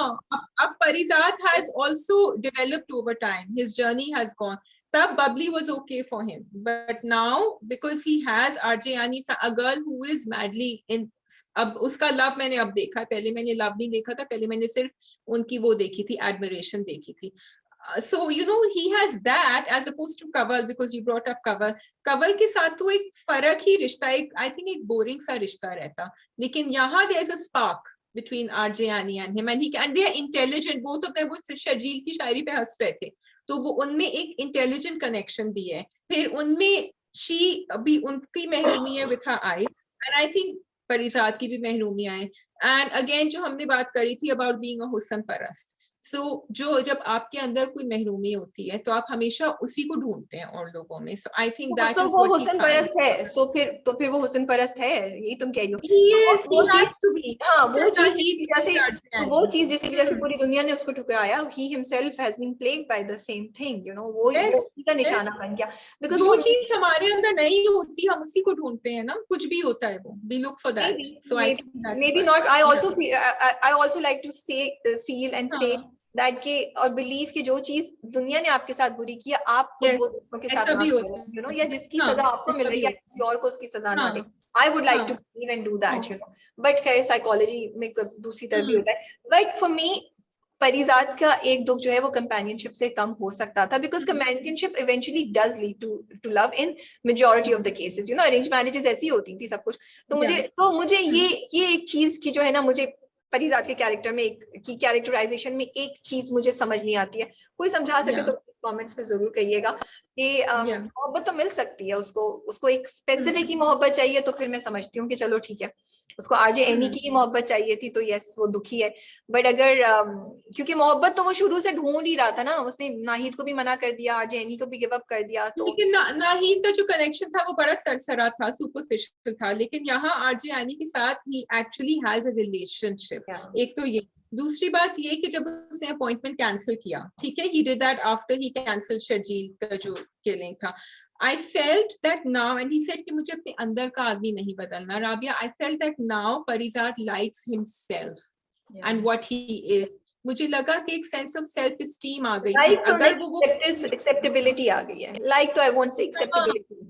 अब Parizaad has also developed over time, his journey has gone. तब Babli was okay for him, but now because he has RJ यानी a girl who is madly in. अब उसका लव मैंने अब देखा है, पहले मैंने लव नहीं देखा था, पहले मैंने सिर्फ उनकी वो देखी थी, एडमिरेशन देखी थी. So you know he has that as opposed to Kanwal, because you brought up Kanwal. Kanwal के साथ तो एक फर्क ही रिश्ता, एक I think एक बोरिंग सा रिश्ता रहता, लेकिन यहाँ there is a spark between RJ Annie and him, and they are intelligent both of them. वो शर्जील की शायरी पे हंस रहे थे, तो वो उनमें एक इंटेलिजेंट कनेक्शन भी है. फिर उनमें she अभी उनकी महरूमी है with her eyes, and I think परिजात की भी महरूमियां हैं. And again जो हमने बात करी थी about being a हुस्न परस्त. So, जो जब आपके अंदर कोई महरूमी होती है तो आप हमेशा उसी को ढूंढते हैं और लोगों में. So I think that is वो what हुस्न परस्त है. So फिर वो हुस्न परस्त है, यही तुम कह रही हो. Yes, he has to be. हाँ, वो चीज जिसकी वजह से पूरी दुनिया ने उसको ठुकराया. He himself has been plagued by the same thing, you know. वो उसी का निशाना बन गया. Because जो चीज हमारे अंदर नहीं होती हम उसी को ढूंढते हैं ना, कुछ भी होता है वो. We look for that. So I think that's maybe not. I also feel I also like to say feel and say that के और believe कि जो चीज दुनिया ने आपके साथ बुरी की है, आप खुद वो दूसरों के साथ ना करो, you know, या जिसकी सजा आपको मिल रही है किसी और को उसकी सजा ना दे. I would like to believe and do that, you know. But खैर psychology में दूसरी तरफ भी होता है. But for me परिजात का एक दुख जो है वो companionship से कम हो सकता था, because companionship eventually does lead to love in majority of the cases, you know. arranged marriages ऐसी होती थी सब कुछ. तो मुझे ये एक चीज की जो है ना, मुझे परिजात के कैरेक्टर में की कैरेक्टराइजेशन में एक चीज मुझे समझ नहीं आती है. कोई समझा सके तो कमेंट्स पे जरूर कहिएगा कि मोहब्बत तो मिल सकती है, उसको एक स्पेसिफिक ही मोहब्बत चाहिए तो फिर मैं समझती हूँ कि चलो ठीक है. उसको आरजे एनी की ही मोहब्बत चाहिए थी तो यस वो दुखी है. बट अगर क्योंकि मोहब्बत तो वो शुरू से ढूंढ ही रहा था ना, उसने नाहिद को भी मना कर दिया, आरजे एनी को भी गिव अप कर दिया. तो लेकिन नाहिद का जो कनेक्शन था वो बड़ा सरसरा था, सुपरफिशियल था. लेकिन यहाँ आरजे एनी के साथ ही एक्चुअली हैज अ रिलेशनशिप. एक तो ये. दूसरी बात ये कि जब उसने अपॉइंटमेंट कैंसिल किया, ठीक है, he did that after he cancelled Sharjeel का जो किलिंग था. I felt that now, and he said कि मुझे अपने अंदर का आदमी नहीं बदलना. Rabia, I felt that now Parijat likes himself and what he is. मुझे लगा कि एक सेंस ऑफ सेल्फ एस्टीम आ गई थी. अगर वो एक्सेप्टेबिलिटी आ गई है, लाइक तो I won't say acceptability,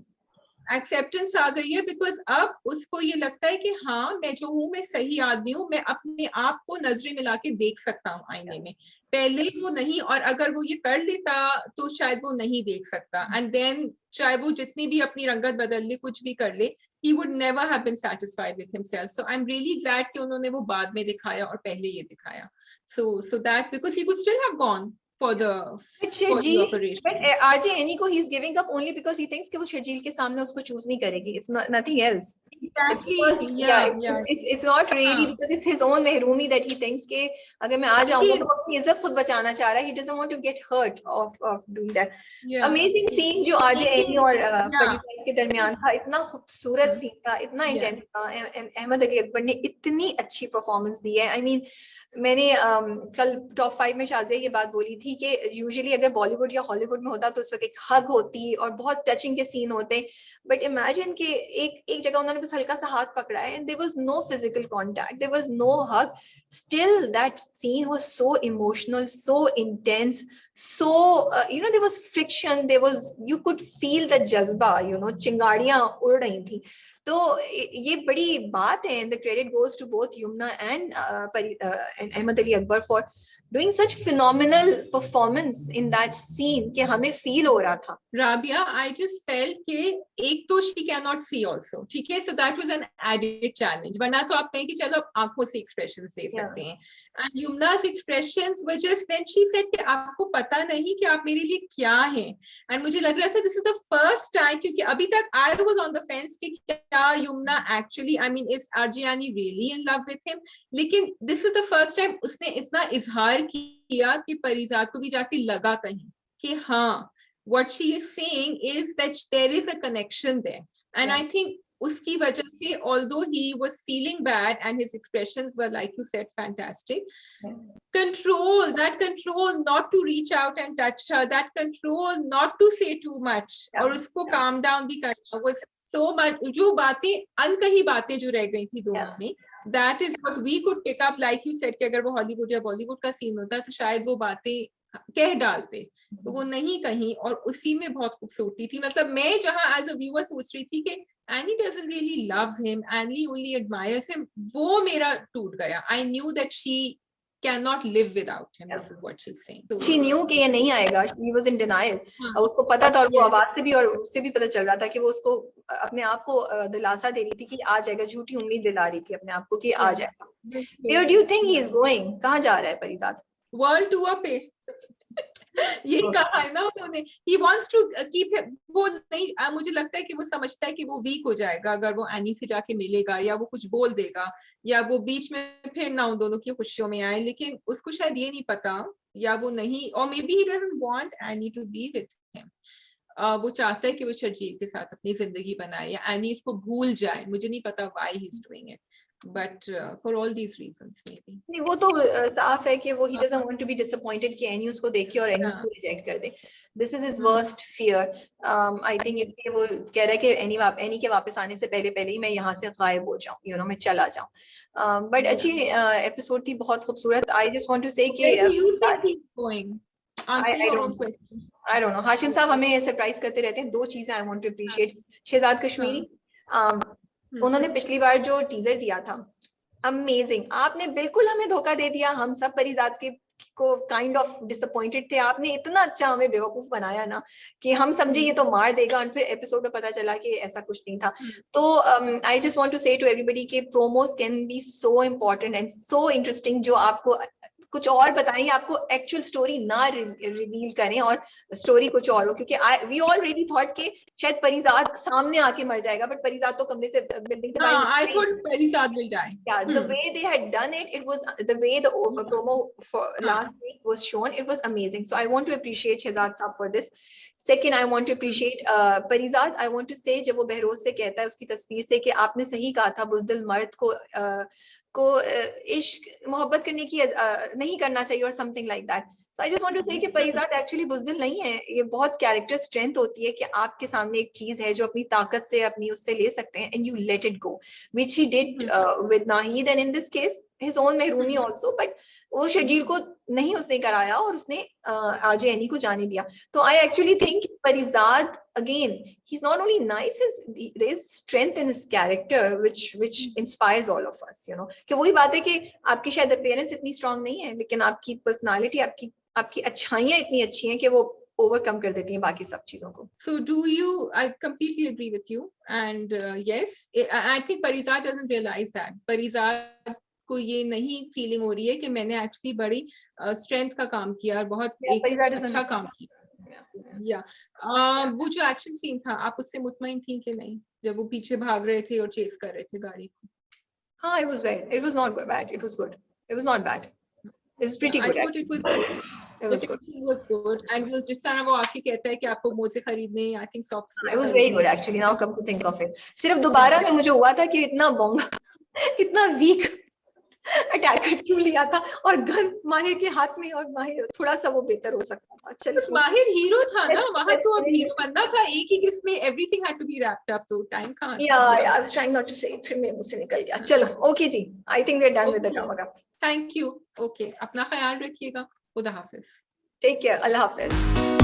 acceptance आ गई है. बिकॉज अब उसको ये लगता है कि हाँ मैं जो हूँ मैं सही आदमी हूँ, मैं अपने आप को नजरें मिला के देख सकता हूँ आईने में. पहले वो नहीं, और अगर वो ये कर लेता तो शायद वो नहीं देख सकता. एंड देन चाहे वो जितनी भी अपनी रंगत बदल ले, कुछ भी कर ले, he would never have been satisfied with himself. So I'm really glad कि उन्होंने वो बाद में दिखाया और पहले ये दिखाया. So that because he could still have gone for the operation. But RJ Annie को he's giving up only because he thinks कि वो शर्जील के सामने उसको choose नहीं करेगी. It's not nothing else. Exactly. It's not really because it's his own mehrumi that he thinks कि अगर मैं आ जाऊँगा तो अपनी इज्जत खुद बचाना चाह रहा है. He doesn't want to get hurt of doing that. Amazing scene जो RJ Annie और परिजात के दरमियान था, इतना खूबसूरत सीन था, इतना इंटेंस था. अहमद अली अकबर ने इतनी अच्छी परफॉर्मेंस दी है. I mean मैंने कल टॉप 5 में शाज़िया ये बात बोली थी कि यूजुअली अगर बॉलीवुड या हॉलीवुड में होता तो उस वक्त एक हग होती और बहुत टचिंग के सीन होते. बट इमेजिन कि एक जगह उन्होंने बस हल्का सा हाथ पकड़ा है and there was no physical contact, there was no hug. Still that scene was so emotional, so intense, so you know there was friction, there was, you could feel the जज्बा, यू नो, चिंगाड़ियां उड़ रही थी. तो ये बड़ी बात है, the credit goes to both Yumna and Ahmed Ali Akbar for doing such phenomenal performance in that scene कि हमें feel हो रहा था. Rabia, I just felt कि एक तो she cannot see also, ठीक है, so that was an added challenge. वरना तो आप कहें कि चलो आप आंखों से expressions दे सकते हैं. And Yumna's expressions were just when she said कि आपको पता नहीं कि आप मेरे लिए क्या हैं. And मुझे लग रहा था this is the first time, क्योंकि अभी तक I was on the fence कि क्या Yumna actually, I mean, is Arjiani really in love with him? लेकिन this is the first time उसने इतना इजहार किया कि परिजात को भी जाके लगा कहीं कि हाँ, what she is saying is that there is a connection there. And I think uski wajah se, although he was feeling bad and his expressions were, like you said, fantastic, that control not to reach out and touch her, that control not to say too much, aur usko calm down bhi karna was so much. Jo baatein, unkahi baatein jo reh gayi thi dono mein, that is what we could pick up. Like you said कि अगर वो Hollywood या बॉलीवुड का scene होता तो शायद वो बातें कह डालते, तो वो नहीं कहीं, और उसी में बहुत खूबसूरती थी. मतलब मैं जहां एज अ व्यूअर सोच रही थी कि Annie doesn't really love him, Annie only admires him, वो मेरा टूट गया. I knew that she cannot live without him. This is what she's saying. So, she knew कि ये नहीं आएगा. She was in denial. और उसको पता था, और वो आवाज से भी और उससे भी पता चल रहा था कि वो उसको अपने आप को दिलासा दे रही थी कि आ जाएगा. झूठी उम्मीद दिला रही थी अपने आप को कि आ जाएगा. Where do you think he is going? कहाँ जा रहा है परिजात? World tour पे. यही कहा है ना उन्होंने. He wants to keep him. वो नहीं, मुझे लगता है कि वो समझता है कि वो वीक हो जाएगा अगर वो एनी से जाके मिलेगा या वो कुछ बोल देगा या वो बीच में फिर ना उन दोनों की खुशियों में आए. लेकिन उसको शायद ये नहीं पता, या वो नहीं, और may be he doesn't want Annie to be with him. वो चाहता है कि वो शर्जील के साथ अपनी जिंदगी बनाए या एनी इसको भूल जाए. मुझे नहीं पता why he's doing it, but for all these reasons maybe. नहीं, वो तो साफ है कि वो he doesn't want to be disappointed कि एनी उसको देखे और एनी उसको रिजेक्ट कर दे. This is his worst fear. I think इसलिए वो कह रहा है कि एनी के वापस आने से पहले ही मैं यहाँ से गायब हो जाऊँ, you know, मैं चला जाऊँ. But अच्छी एपिसोड थी, बहुत खूबसूरत. I just want to say कि where do you think he's going? Answer your own question. I don't know. Hashim साहब हमें सरप्राइज करते रहते हैं. 2 चीजें I want to appreciate. Shahzad Kashmiri, उन्होंने पिछली बार जो टीजर दिया था, अमेजिंग. आपने बिल्कुल हमें धोखा दे दिया. हम सब परिजात को काइंड ऑफ डिसअपॉइंटेड थे. आपने इतना अच्छा हमें बेवकूफ बनाया ना कि हम समझे ये तो मार देगा, और फिर एपिसोड में पता चला कि ऐसा कुछ नहीं था. तो आई जस्ट वांट टू से टू एवरीबॉडी कि promos can be so important and so interesting, जो आपको कुछ और बताएंगे, आपको एक्चुअल स्टोरी ना रिवील करें और स्टोरी कुछ और हो. क्योंकि वी ऑलरेडी थॉट कि शायद परिजात सामने आके मर जाएगा, बट परिजात तो कमरे से बिल्डिंग से I thought Parizad will die. Yeah, the way they had done it, it was the way the promo for last week was shown, it was amazing. So I want to appreciate Shehzad Saab for this. Second, I want to appreciate Parizad. I want to say, जब वो बहरोज से कहता है उसकी तस्वीर से कि आपने सही कहा था, बुज़दिल मर्द को इश्क मोहब्बत करने की नहीं करना चाहिए, और something like that. So I just want to say कि परिजात एक्चुअली बुज़दिल नहीं है. ये बहुत कैरेक्टर स्ट्रेंथ होती है कि आपके सामने एक चीज है जो अपनी ताकत से अपनी उससे ले सकते हैं, and you let it go, which he did with Nahid, and in this case his own Mehrumi also, but वो शर्जील को नहीं उसने कराया और उसने आरजे एनी को जाने दिया. तो I actually think Parijat, again, he's not only nice, there is strength in his character which inspires all of us, you know. कि वही बात है कि आपकी शायद appearance इतनी strong नहीं है, लेकिन आपकी personality, आपकी अच्छाइयाँ इतनी अच्छी हैं कि वो ओवरकम कर देती हैं बाकी सब चीजों को. So I completely agree with you, and yes, I think Parizad doesn't realize that. Parizad को ये नहीं फीलिंग हो रही है कि मैंने एक्चुअली बड़ी स्ट्रेंथ का काम किया और बहुत अच्छा काम किया. वो जो एक्शन सीन था, आप उससे मुतमईन थी कि नहीं, जब वो पीछे भाग रहे थे और चेस कर रहे थे गाड़ी को? हाँ, it was not bad. It was good. It was not bad. It was pretty good. I thought it was good. It was good. And वो जिस तरह वो आके कहता है कि आपको मोजे खरीदने, I think socks. It was very good actually. Now come to think of it. सिर्फ दोबारा में मुझे हुआ था कि इतना बोंगा, इतना वीक अटैकर क्यों लिया था, और गन माहिर के हाथ में, और माहिर थोड़ा सा वो बेहतर हो सकता था. चलो, माहिर हीरो था ना वहाँ, तो अब हीरो बनना था. एक ही किसमें everything had to be wrapped up, तो टाइम कहाँ था? Yeah, I was trying not to say it, फिर मेरे मुंह से निकल गया. चलो, ओके जी, I think we are done with the drama. Thank you. Okay, अपना ख्याल रखिएगा. खुदा हाफिज. Take care. अल्लाह हाफिज.